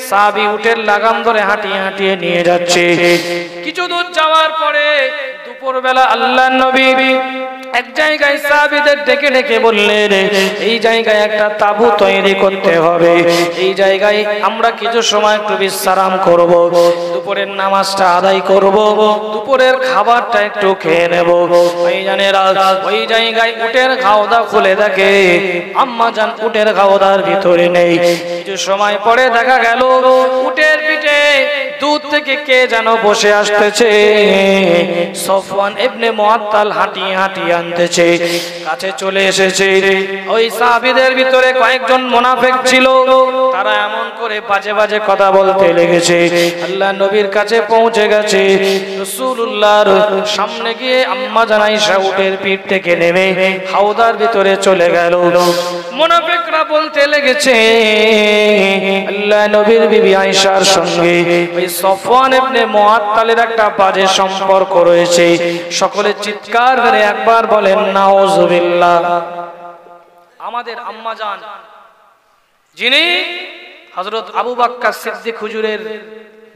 সাহাবী উটের লাগাম ধরে হাঁটিয়ে হাঁটিয়ে নিয়ে যাচ্ছে। কিছু দূর যাওয়ার পরে দুপুরবেলা আল্লাহর নবী এক জায়গায় সাহাবীদের ডেকে ডেকে বললেন, এই জায়গায় একটা তাঁবু তৈরি করতে হবে, এই জায়গায় আমরা কিছু সময় একটু বিশ্রাম করব, দুপুরের নামাজটা আদায় করব, দুপুরের খাবারটা একটু খেয়ে নেব। ওই জানেরা ওই জায়গায় উটের খাওয়া খুলে দেখে আম্মা জান উটের খাওয়ার ভিতরে নেই। কিছু সময় পরে দেখা গেল উটের পিঠে দূর থেকে কে যেন বসে আসতেছে। সফওয়ান ইবনে মুআত্তাল হাঁটিয়ে হাঁটিয়ে আনতেছে, কাছে চলে এসেছে। ওই সাহাবীদের ভিতরে কয়েকজন মুনাফিক ছিল, তারা এমন করে বাজে বাজে কথা বলতে লেগেছে। আল্লাহ নবীর কাছে পৌঁছে গেছে, রাসূলুল্লাহর সামনে গিয়ে আম্মা জান আয়েশা উটের পিঠ থেকে নেমে হাওদার ভিতরে চলে গেল। মুনাফিকরা বলতে লেগেছে, আল্লাহ নবীর বিবি আয়েশার সঙ্গে ওই সফওয়ান ইবনে মুআত্তালের একটা বাজে সম্পর্ক রয়েছে। সকলে চিৎকার করে একবার বলেন নাউযুবিল্লাহ। আমাদের আম্মা জান, যিনি হযরত আবু বকর সিদ্দিক হুজুরের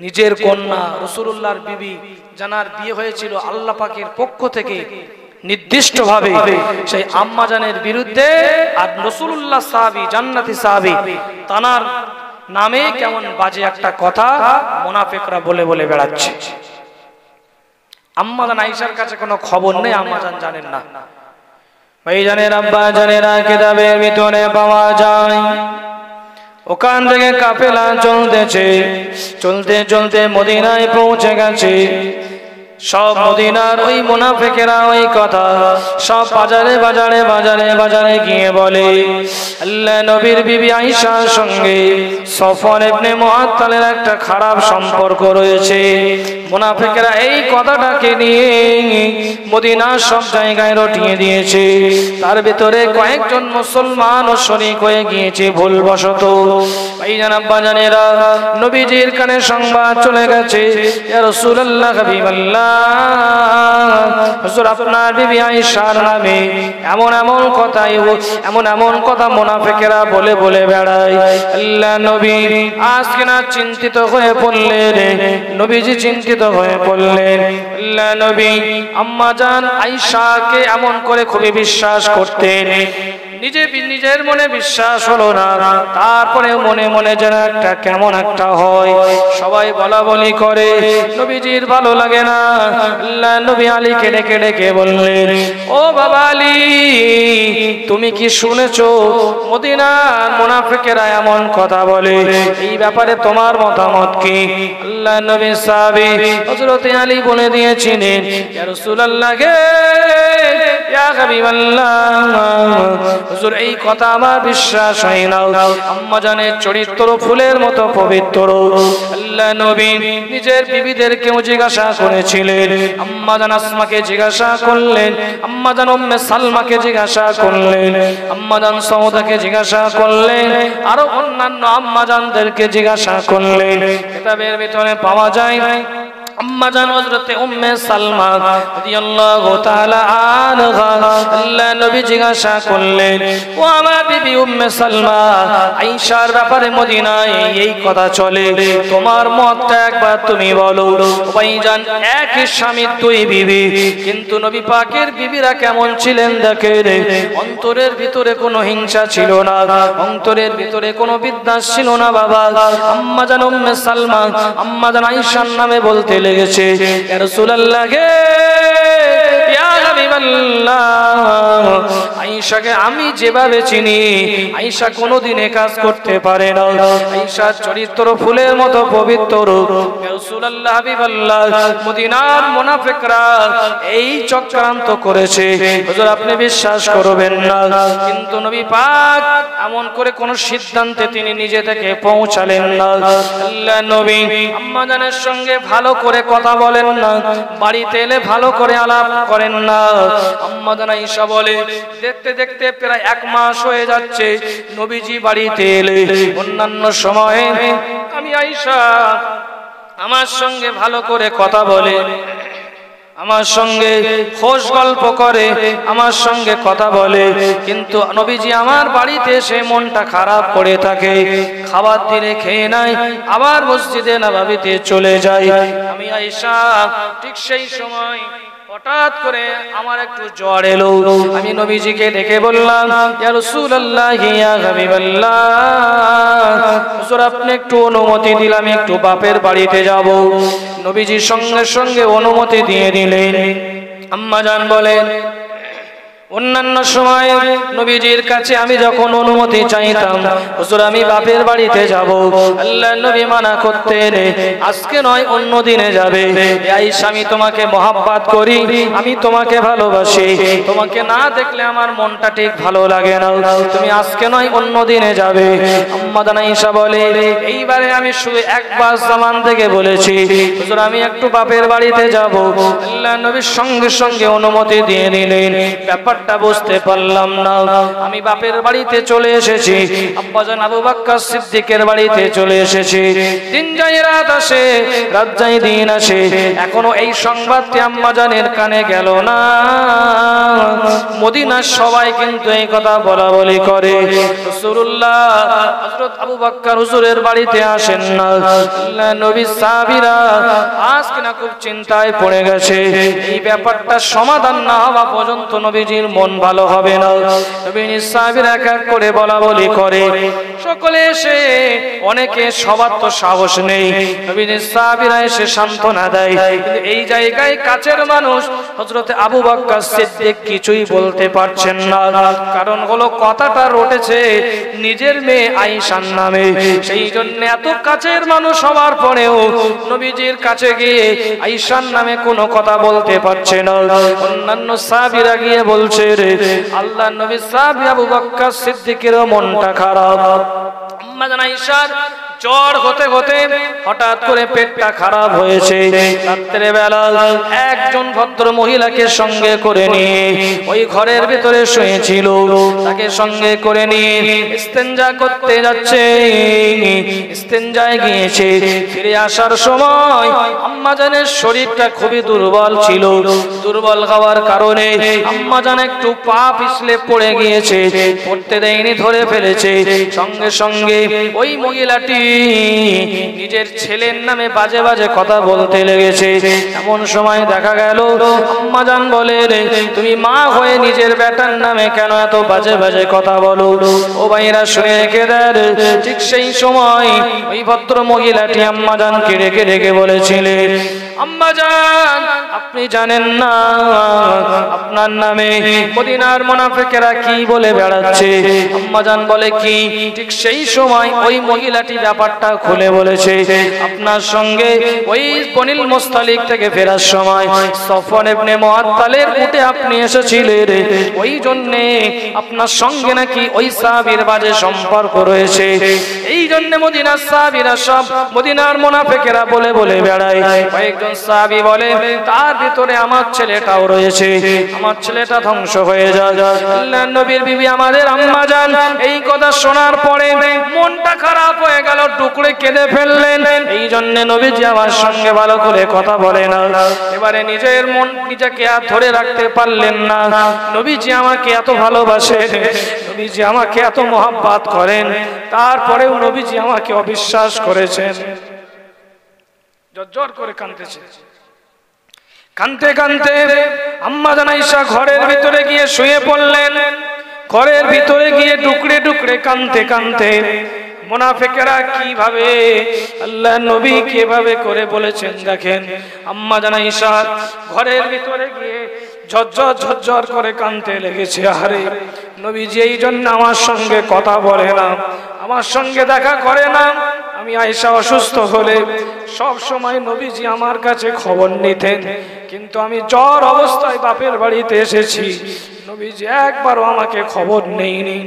নিজের কন্যা, রাসূলুল্লাহর বিবি, জানার বিয়ে হয়েছিল আল্লাহ পাকের পক্ষ থেকে নির্দিষ্টভাবে, সেই আম্মা জানের বিরুদ্ধে আর রাসূলুল্লাহ সাহাবী, জান্নাতি সাহাবী, তানার নামে কেমন বাজে একটা কথা মুনাফিকরা বলে বলে বেড়াচ্ছে। আম্মা জান আয়েশার কাছে কোনো খবর নেই, আম্মা জান জানেন না। ভাইজানের আব্বা জানেরা কিতাবের ভিতরে পাওয়া যায়, ওখান থেকে কাফেলা চলতেছে, চলতে চলতে মদিনায় পৌঁছে গেছে। সব মদিনার ওই মুনাফিকেরা ওই কথা সব বাজারে বাজারে বাজারে বাজারে গিয়ে বলে, আল্লাহ নবীর বিবি আয়েশার সঙ্গে সফওয়ান ইবনে মুআত্তালের একটা খারাপ সম্পর্ক রয়েছে। মুনাফিকেরা এই কথাটাকে নিয়ে মদিনার সব জায়গায় রটিয়ে দিয়েছে। তার ভিতরে কয়েকজন মুসলমানও শরীক হয়ে গিয়েছে ভুলবশত। ভাইজান আব্বা জানেরা, নবীজির কানে সংবাদ চলে গেছে, ইয়া রাসূলুল্লাহ হাবিবাল্লাহ, হুজুর আপনার বিবি আয়েশার নামে এমন এমন কথা মুনাফিকেরা বলে বলে বেড়ায়। আল্লাহ নবী আজকে না চিন্তিত হয়ে পড়লেন, নবীজি চিন্তিত হয়ে পড়লেন। আল্লাহ নবী আম্মা জান আয়েশাকে এমন করে খুবই বিশ্বাস করতেন, নিজের মনে বিশ্বাস হলো না, তারপরে মনে মনে যেন একটা কেমন একটা হয়। সবাই বলা বলি করে, নবীজির ভালো লাগে না। আল্লাহ নবী আলীকে ডেকে ডেকে বললেন, ও বাবা আলী, তুমি কি শুনেছো মদিনার মুনাফিকেরা এমন কথা বলে, এই ব্যাপারে তোমার মতামত কি? আল্লাহ নবী সাহাবী হযরত আলী বলে দিয়েছিলেন, ইয়া রাসূলুল্লাহ গে, ইয়া হাবিবাল্লাহ, হুজুর এই কথা আমার বিশ্বাস হয় না। আম্মা জানের চরিত্র ফুলের মতো পবিত্র। আল্লাহ নবী নিজের বিবিদেরকেও জিজ্ঞাসা করেছিলেন। আম্মা জান আসমাকে জিজ্ঞাসা করলেন, আম্মা জান উম্মে সালমাকে জিজ্ঞাসা করলেন, আম্মা জান সওদাকে জিজ্ঞাসা করলেন, আরো অন্যান্য আম্মা জানদেরকে জিজ্ঞাসা করলেন। কিতাবের ভিতরে পাওয়া যায় আম্মা জান হযরতে উম্মে সালমা রাদিয়াল্লাহু তাআলা আনহা, আল্লাহ নবী জিজ্ঞাসা করলেন, ও আমার বিবি উম্মে সালমা, আয়েশার ব্যাপারে মদিনায় এই কথা চলে, তোমার মতটা একবার তুমি বলো। ভাইজান, একই স্বামীর দুই বিবি, কিন্তু নবী পাকের বিবিরা কেমন ছিলেন দেখেন, অন্তরের ভিতরে কোনো হিংসা ছিল না, অন্তরের ভিতরে কোনো বিদ্বেষ ছিল না। বাবা আম্মা জান উম্মে সালমা আম্মা জান আয়েশার নামে বলতে লেগেছে, ইয়া রাসূলুল্লাহ গে, ইয়া হাবিবাল্লাহ, আয়েশাকে আমি যেভাবে চিনি, আয়েশা কোনোদিন কাজ করতে পারে না, আয়েশার চরিত্র ফুলের মতো পবিত্র। ইয়া রাসূলুল্লাহ হাবিবাল্লাহ, মদিনার মুনাফিকরা এই চক্রান্ত করেছে, হুজুর আপনি বিশ্বাস করবেন না। কিন্তু নবী পাক এমন করে কোন সিদ্ধান্তে তিনি নিজে থেকে পৌঁছালেন না। আল্লাহ নবী আম্মা জানের সঙ্গে ভালো করে কথা বলেন না, বাড়িতে এলে ভালো করে আলাপ করেন না। আম্মা জান আয়েশা বলে, দেখতে দেখতে প্রায় 1 মাস হয়ে যাচ্ছে নবীজি বাড়িতে এলে অন্যান্য সময়ে আমি আয়েশা আমার সঙ্গে ভালো করে কথা বলে, আমার সঙ্গে খোশ গল্প করে, আমার সঙ্গে কথা বলে, কিন্তু নবীজি আমার বাড়িতে এসে মনটা খারাপ করে থাকে, খাবার দিলে খেয়ে নাই, আবার মসজিদে নববীতে চলে যায়। আমি আয়েশা ঠিক সেই সময় হঠাৎ করে আমার একটু জ্বর এলো, আমি নবীজিকে ডেকে বললাম, ইয়া রাসূলুল্লাহ ইয়া হাবিবাল্লাহ, হুজুর আপনি একটু অনুমতি দিলে আমি একটু বাপের বাড়িতে যাব। নবীজি সঙ্গে সঙ্গে অনুমতি দিয়ে দিলেন। আম্মা জান বলেন, অন্যান্য সময় নবীজির কাছে আমি যখন অনুমতি চাইতাম, হুজুর আমি বাপের বাড়িতে যাব, আল্লাহর নবী মানা করতেন, আজকে নয় অন্য দিনে যাবে। আয়েশা আমি তোমাকে মহব্বত করি, আমি তোমাকে ভালোবাসি, তোমাকে না দেখলে আমার মনটা ঠিক ভালো লাগে না, তুমি আজকে নয় অন্য দিনে যাবে। আম্মা জান আয়েশা বলে, এইবারে আমি শুধু একবার জামান থেকে বলেছি, হুজুর আমি একটু বাপের বাড়িতে যাব। আল্লাহর নবী সঙ্গে সঙ্গে অনুমতি দিয়ে দিলেন। ব্যাপার বুঝতে পারলাম না, আমি বাপের বাড়িতে চলে এসেছি, আব্বাজান আবু বকর সিদ্দিকের বাড়িতে চলে এসেছি। দিন যায় রাত আসে, রাত যায় দিন আসে, এখনো এই সংবাদটি আম্মাজানের কানে গেল না। মদিনার সবাই কিন্তু এই কথা বলা বলি করে, রাসূলুল্লাহ হযরত আবু বকর হুজুরের বাড়িতে আসেন না। আল্লাহর নবী সাহাবীরা আজ কিনা খুব চিন্তায় পড়ে গেছে, এই ব্যাপারটা সমাধান না হওয়া পর্যন্ত নবীজির মন ভালো হবে না। নবীর সাহাবীরা এক এক করে বলা বলি করে, সকলে এসে, অনেকে সবার তো সাহস নেই, নবীর সাহাবীরা এসে সান্ত্বনা দেয়, কিন্তু এই জায়গায় কাছের মানুষ হযরত আবু বকর সিদ্দিক কিছুই বলতে পারছেন না। কারণ হলো কথাটা রটেছে নিজের মেয়ে আয়েশার নামে, সেই জন্য এত কাছের মানুষ হওয়ার পরেও নবীজির কাছে গিয়ে আয়েশার নামে কোনো কথা বলতে পারছে না। অন্যান্য সাহাবীরা গিয়ে বলছে, আল্লাহর নবী সাহাবী আবু বকর সিদ্দিকের মনটা খারাপ। আম্মা জান আয়েশার জ্বর হতে হতে হঠাৎ করে পেটটা খারাপ হয়েছে। রাত্রে বেলা একজন ভদ্র মহিলাকে সঙ্গে করে নিয়ে ওই ঘরের ভিতরে শুয়েছিল, তাকে সঙ্গে করে নিয়ে ইস্তেঞ্জা করতে যাচ্ছে। ইস্তেঞ্জায় গিয়েছে, ফিরে আসার সময় আম্মা জানের শরীরটা খুবই দুর্বল ছিল, দুর্বল হওয়ার কারণে আম্মা জান একটু পা পিছলে পড়ে গিয়েছে, পড়তে দেয়নি, ধরে ফেলেছে। সঙ্গে সঙ্গে ওই মহিলাটি নিজের ছেলের নামে বাজে বাজে কথা বলতে লেগেছে। এমন সময় দেখা গেল আম্মা জান বলে, তুমি মা হয়ে নিজের বেটার নামে কেন এত বাজে বাজে কথা বলো? ও ভাইরা শুনে রেখে দেন, ঠিক সেই সময় ওই ভদ্র মহিলাটি আম্মা জানকে রেখে রেখে বলেছিলেন, আম্মা জান আপনি জানেন না আপনার নামে মদিনার মুনাফিকেরা কি বলে বেড়াচ্ছে? আম্মা জান বলে, কি? ঠিক সেই সময় ওই মহিলাটি ব্যাপারটা খুলে বলেছে, আপনার সঙ্গে ওই বনিল মুস্তালিক থেকে ফেরার সময় সফওয়ান ইবনে মুআত্তালের উটে আপনি এসেছিলেন, ওই জন্য আপনার সঙ্গে নাকি ওই সাহাবীর বাজে সম্পর্ক রয়েছে। এই জন্য মদিনার সাহাবীরা সব মদিনার মুনাফিকেরা বলে বলে বেড়ায়। কয়েকজন সাহাবী বলে, তার ভিতরে আমার ছেলেটাও রয়েছে, আমার ছেলেটা ধ্বংস হয়ে যায়। আল্লাহর নবীর বিবি আমাদের আম্মা জান এই কথা শোনার পরে মনটা খারাপ হয়ে গেল, টুকরে কেঁদে ফেললেন। এই জন্য নবীজি আমার সঙ্গে ভালো করে কথা বলে না। এবারে নিজের মন নিজেকে আর ধরে রাখতে পারলেন না। নবীজি আমাকে এত ভালোবাসে, নবীজি আমাকে এত মহব্বত করেন, তারপরেও নবীজি আমাকে অবিশ্বাস করেছেন। জোর করে কাঁদতেছে। কাঁদতে কাঁদতে আম্মা জান আয়েশা ঘরের ভিতরে গিয়ে শুয়ে পড়লেন। ঘরের ভিতরে গিয়ে টুকরে টুকরে কাঁদতে কাঁদতে মুনাফিকরা কিভাবে আল্লাহর নবী কিভাবে করে বলেছেন দেখেন। আম্মা জান আয়েশা ঘরের ভিতরে গিয়ে ঝরঝর ঝরঝর করে কাঁদতে লেগেছে। আরে নবীজি এই জন্য আমার সঙ্গে কথা বলে না, আমার সঙ্গে দেখা করে না। আমি আয়েশা অসুস্থ হলে সব সময় নবীজি আমার কাছে খবর নিতেন, কিন্তু আমি জ্বর অবস্থায় বাপের বাড়িতে এসেছি, নবীজি একবারও আমাকে খবর নেয়নি।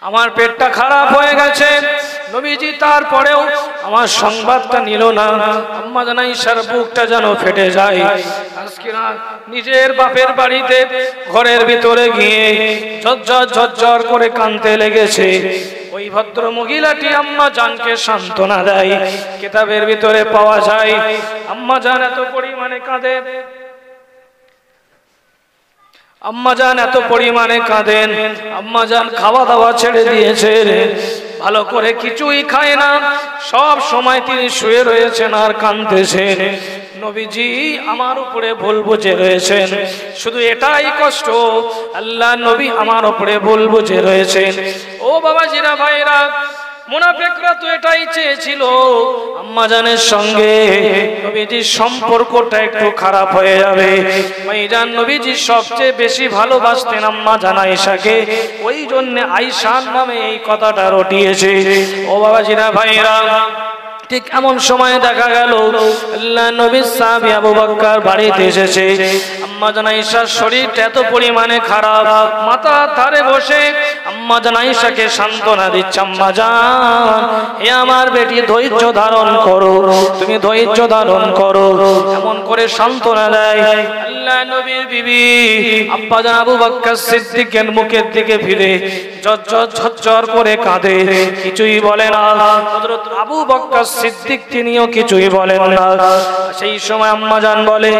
আমার পেটটা খারাপ হয়ে গেছে, নবীজি তারপরেও আমার সংবাদটা নিল না। আম্মা জান আয়েশার বুকটা যেন ফেটে যায়। আজকে না নিজের বাপের বাড়িতে ঘরের ভিতরে গিয়ে ঝরঝর ঝরঝর করে কাঁদতে লেগেছে। ওই ভদ্র মহিলাটি আম্মা জানকে সান্ত্বনা দেয়। কিতাবের ভিতরে পাওয়া যায় আম্মা জান এত পরিমাণে কাঁদে, আম্মাজান এত পরিমাণে কাঁদেন, আম্মাজান খাওয়া দাওয়া ছেড়ে দিয়েছে, ভালো করে কিছুই খায় না, সব সময় তিনি শুয়ে রয়েছেন আর কাঁদতেছেন। নবীজি আমার উপরে ভুল বুঝে রয়েছেন, শুধু এটাই কষ্ট, আল্লাহ নবী আমার উপরে ভুল বুঝে রয়েছেন। ও বাবাজিরা, ভাইরা, মুনাফিকরা তো এটাই চেয়েছিল আম্মাজানের সঙ্গে নবীজির সম্পর্কটা একটু খারাপ হয়ে যাবে। ভাইজান নবীজি সবচেয়ে বেশি ভালোবাসতেন আম্মাজান আয়েশাকে, ওই জন্য আয়েশার নামে এই কথাটা রটিয়েছে। ও বাবাজিরা, ভাইরা, ঠিক এমন সময় দেখা গেল আল্লাহ নবীর সাহাবী আবু বকর বাড়িতে এসেছে। আম্মাজান আয়েশার শরীরটা এত পরিমাণে খারাপ, মাথা ধারে বসে আম্মাজান আয়েশাকে সান্ত্বনা দিচ্ছে, আম্মাজান, হে আমার বেটি, ধৈর্য ধারণ করো, তুমি ধৈর্য ধারণ করো, এমন করে সান্ত্বনা দেয়। আল্লাহ নবীর বিবি আব্বাজান আবু বকর সিদ্দিকের মুখের দিকে ফিরে ঝরঝর করে কাঁদে, কিছুই বলে না। হযরত আবু বকর সিদ্দিক তিনিও কিছুই বলেন না। সেই সময় আম্মাজান বলে,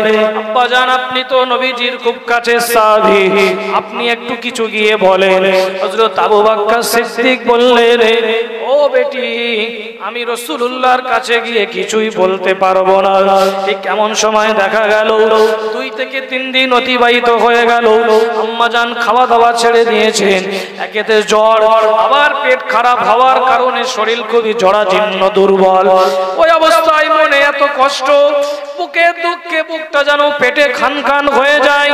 আব্বাজান, আপনি তো নবীজির খুব কাছের সাহাবী, আপনি একটু কিছু গিয়ে বলেন। হযরত আবু বকর সিদ্দিক বললেন, ও বেটি, আমি রাসূলুল্লাহর কাছে গিয়ে কিছুই বলতে পারবো না। ঠিক এমন সময় দেখা গেল 2 থেকে 3 দিন অতিবাহিত হয়ে গেল, আম্মাজান খাওয়া দাওয়া ছেড়ে দিয়েছেন। একেতে জ্বর, আবার পেট খারাপ হওয়ার কারণে শরীর খুবই জরাজীর্ণ দুর্বল। ওই অবস্থায় মনে এত কষ্ট, বুকে দুঃখে বুকটা যেন পেটে খান খান হয়ে যায়।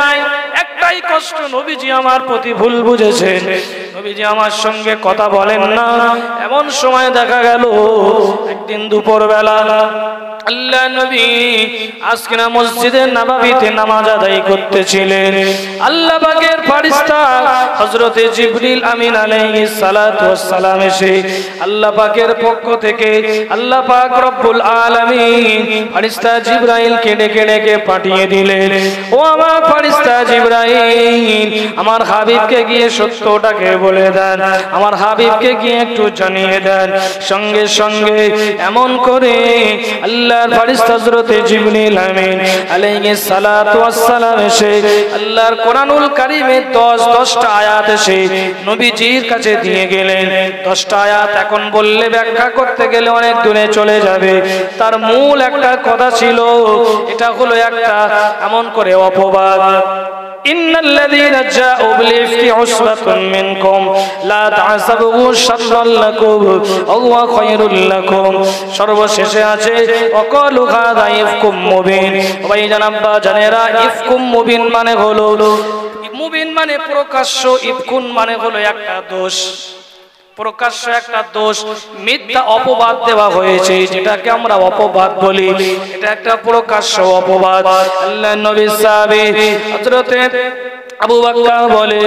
একটাই কষ্ট, নবীজি আমার প্রতি ভুল বুঝেছেন, নবীজি আমার সঙ্গে কথা বলেন না। এমন সময় দেখা গেল একদিন দুপুর বেলা আল্লাহ নবী আজকে না মসজিদে নববীতে নামাজ আদায় করতেছিলেন। আল্লাহ পাকের ফেরেশতা হযরতে জিবরিল আমিন আলাইহিস সালাতু ওয়াস সালাম এসে আল্লাহ পাকের পক্ষ থেকে আল্লাহ পাক রব্বুল আলামিন ফেরেশতা জিবরাইলকে ডেকে ডেকে পাঠিয়ে দিলেন। ও আমার ফেরেশতা জিবরাইল, আমার হাবিবকে গিয়ে সত্যটাকে বলে দেন, আমার হাবিবকে গিয়ে একটু জানিয়ে দেন। সঙ্গে সঙ্গে এমন করে আল্লাহর ফেরেশতা হযরতে জিবরিল আমিন আলাইহিস সালাতু ওয়াস সালাম এসে আল্লাহর কোরআনুল কারীমের 10টা আয়াত এসে নবীজির কাছে দিয়ে গেলেন। 10টা আয়াত এখন বললে ব্যাখ্যা করতে গেলে অনেক দূরে চলে যাবে। তার মূল একটা কথা ছিল, এটা হলো একটা এমন করে অপবাদ, ইন্নাল্লাযীনা জাউ বিল-ইফকি উসবাতুম মিনকুম লা তাহসাবুহু শাররান লাকুম ওয়া খায়রুল লাকুম। সর্বশেষে আছে ওয়াকালু হাযা ইফকুম মুবিন। ভাইজান, আব্বা জানেরা, ইফকুম মুবিন মানে হলো, মুবিন মানে প্রকাশ্য, ইফকুন মানে হলো একটা দোষ, প্রকাশ্য একটা দোষ, মিথ্যা অপবাদ দেওয়া হয়েছে, যেটাকে আমরা অপবাদ বলি, এটা একটা প্রকাশ্য অপবাদ। আল্লাহর নবী সাহাবী হযরতে আবু বকর বলে,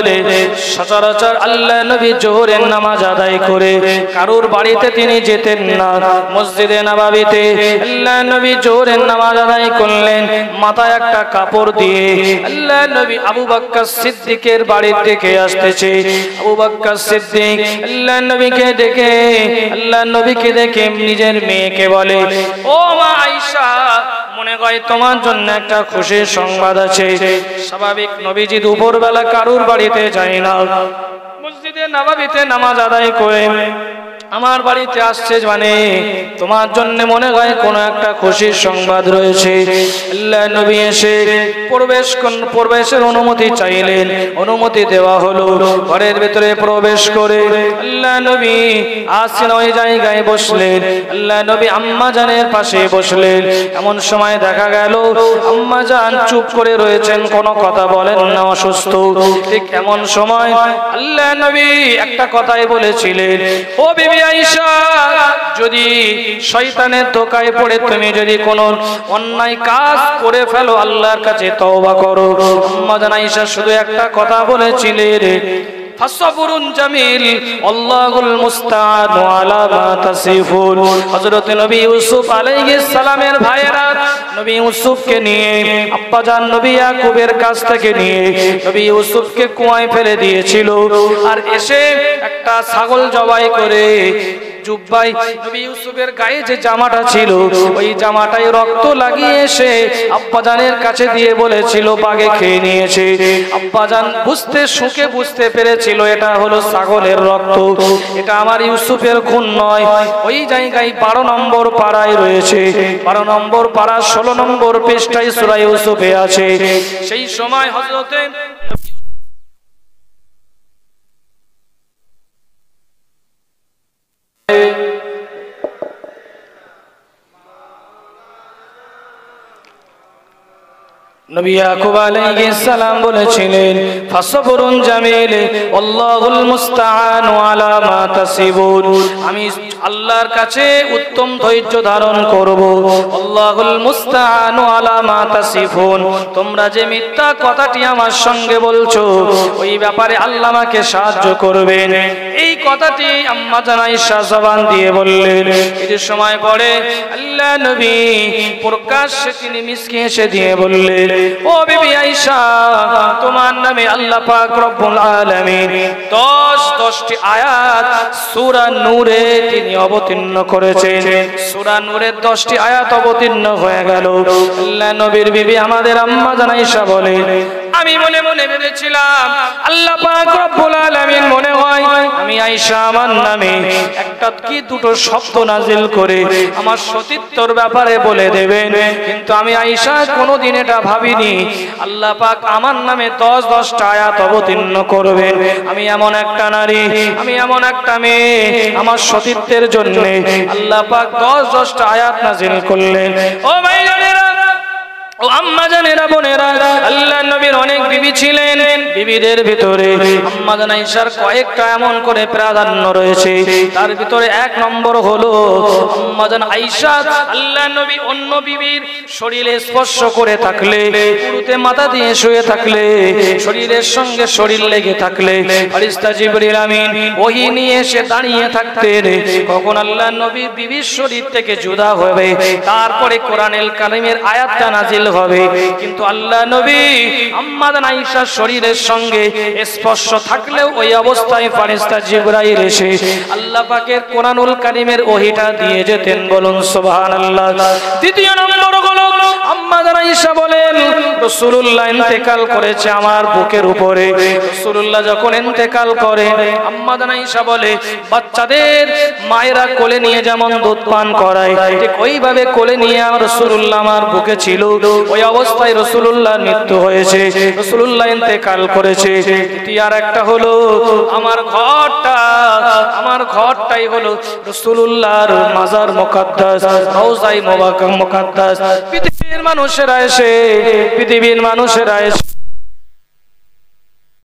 সচরাচর আল্লাহ নবী জোহরের নামাজ আদায় করে কারোর বাড়িতে তিনি যেতেন না। মসজিদে নববীতে আল্লাহ নবী জোহরের নামাজ আদায় করলেন, মাথায় একটা কাপড় দিয়ে আল্লাহ নবী আবু বকর সিদ্দিকের বাড়ির থেকে আসতেছে। আবু বকর সিদ্দিক আল্লাহ নবীকে দেখে নিজের মেয়েকে বলে, ও মা আয়েশা, মনে হয় তোমার জন্য একটা খুশির সংবাদ আছে। স্বাভাবিক নবীজি দুপুরবেলা কারুর বাড়িতে যায় না, মসজিদে নববীতে নামাজ আদায় করে আমার বাড়িতে আসছে, মানে তোমার জন্য মনে হয় কোনো একটা খুশির সংবাদ রয়েছে। আল্লাহ নবী এসে প্রবেশের অনুমতি চাইলেন, অনুমতি দেওয়া হলো। ঘরের ভিতরে প্রবেশ করে আল্লাহ নবী আসেন, ওই জায়গায় বসলেন। আল্লাহ নবী আম্মাজানের পাশে বসলেন। এমন সময় দেখা গেল আম্মাজান চুপ করে রয়েছেন, কোনো কথা বলেন না, অসুস্থ। ঠিক এমন সময় আল্লাহ নবী একটা কথাই বলেছিলেন, ও বিবি আয়েশা, যদি শয়তানের ধোঁকায় পড়ে তুমি যদি কোনো অন্যায় কাজ করে ফেলো, আল্লাহর কাছে তওবা করো। আম্মাজান আয়েশা শুধু একটা কথা বলেছিলেন, ফাসবরুন জামিল আল্লাহুল মুস্তাআন আলা মা তাসিফুন। হযরত নবী ইউসুফ আলাইহিস সালামের ভাইয়েরা নবী ইউসুফকে নিয়ে আব্বাজান নবী ইয়াকুবের কাছ থেকে নিয়ে নবী ইউসুফকে কুয়ায় ফেলে দিয়েছিল, আর এসে একটা ছাগল জবাই করে জুব্বাই নবী ইউসুফের গায়ে যে জামাটা ছিল ওই জামাটায় রক্ত লাগিয়ে এসে আব্বাজানের কাছে দিয়ে বলেছিল বাঘে খেয়ে নিয়েছে। আব্বাজান বুঝতে পেরেছিল এটা হলো ছাগলের রক্ত, এটা আমার ইউসুফের খুন নয়। ওই জায়গায় 12 নম্বর পাড়ায় রয়েছে, 12 নম্বর পাড়া 16 নম্বর পৃষ্ঠায় সূরা ইউসুফে আছে। সেই সময় হযরতে নবী ইয়াকুব আলাইহিস সালাম বলেছিলেন ফাসবরুন জামিল আল্লাহুল মুস্তাআনু আলা মা তাসিবুন, আমি আল্লাহর কাছে উত্তম ধৈর্য ধারণ করব। আল্লাহুল মুস্তাআনু আলা মা তাসিফুন, তোমরা যে মিথ্যা কথাটি আমার সঙ্গে বলছো ওই ব্যাপারে আল্লাহ আমাকে সাহায্য করবেন। এই কথাটি আম্মা জান আয়েশা জবান দিয়ে বললেন। এই সময় পরে আল্লাহ নবী প্রকাশ্যে তিনি মিসকে এসে দিয়ে বললেন, ও বিবি আয়েশা, তোমার নামে আল্লাহ পাক রব্বুল আলামিন 10টি আয়াত সূরা নূরে তিনি অবতীর্ণ করেছেন। সূরা নূরের 10টি আয়াত অবতীর্ণ হয়ে গেল। আল্লাহ নবীর বিবি আমাদের আম্মা জান আয়েশা বলেন, আমি মনে মনে ভেবেছিলাম আল্লাহ পাক রব্বুল আলামিন মনে হয় আমি আয়েশা আমার নামে একটা কি দুটো শব্দ নাজিল করে আমার সতীত্বর ব্যাপারে বলে দেবেন, কিন্তু আমি আয়েশা কোনোদিন এটা ভাবিনি আল্লাহ পাক আমার নামে 10টা আয়াত অবতীর্ণ করবেন। আমি এমন একটা নারী, আমি এমন একটা মেয়ে, আমার সতীত্বের জন্য আল্লাহ পাক 10টা আয়াত নাজিল করলেন। ও ভাইজানেরা, ও আম্মা জানেরা, বোনেরা, আল্লাহর নবীর অনেক বিবি ছিলেন। বিবিদের ভিতরে আম্মা জান আয়েশার কয়েকটা এমন করে প্রাধান্য রয়েছে। তার ভিতরে 1 নম্বর হলো আম্মা জান আয়েশা আল্লাহর নবী অন্য বিবির শরীরে স্পর্শ করে থাকলে, পুরুতে মাথা দিয়ে শুয়ে থাকলে, শরীরের সঙ্গে শরীর লেগে থাকলে ফেরেশতা জিবরিল আমিন ওহী নিয়ে এসে দাঁড়িয়ে থাকতেন। কখন আল্লাহর নবী বিবির শরীর থেকে জুদা হবে, তারপরে কোরআনুল কারীমের আয়াতটা নাজিল হবে। কিন্তু আল্লাহ নবী আম্মা জান আয়েশার শরীরের সঙ্গে স্পর্শ থাকলেও ওই অবস্থায় ফেরেশতা জিবরাইল এসে আল্লাহ পাকের কোরআনুল কারীমের ওহীটা দিয়ে যেতেন। বলুন সুবহানাল্লাহ। দ্বিতীয় নম্বর হলো আম্মা জান আয়েশা বলেন রাসূলুল্লাহ ইন্তেকাল করেছে আমার বুকের উপরে। রাসূলুল্লাহ যখন ইন্তেকাল করে আম্মা জান আয়েশা বলে বাচ্চাদের মায়েরা কোলে নিয়ে যেমন দুধ পান করায় ঠিক ওইভাবে কোলে নিয়ে রাসূলুল্লাহ আমার বুকে ছিল। ওই অবস্থায় রাসূলুল্লাহর মৃত্যু হয়েছে, রাসূলুল্লাহ ইন্তেকাল করেছে। তৃতীয় আর একটা হলো আমার ঘরটাই হলো রাসূলুল্লাহর মাজার মুকদ্দাস, রওজায়ে মুবারক মুকদ্দাস। পৃথিবীর মানুষেরা এসে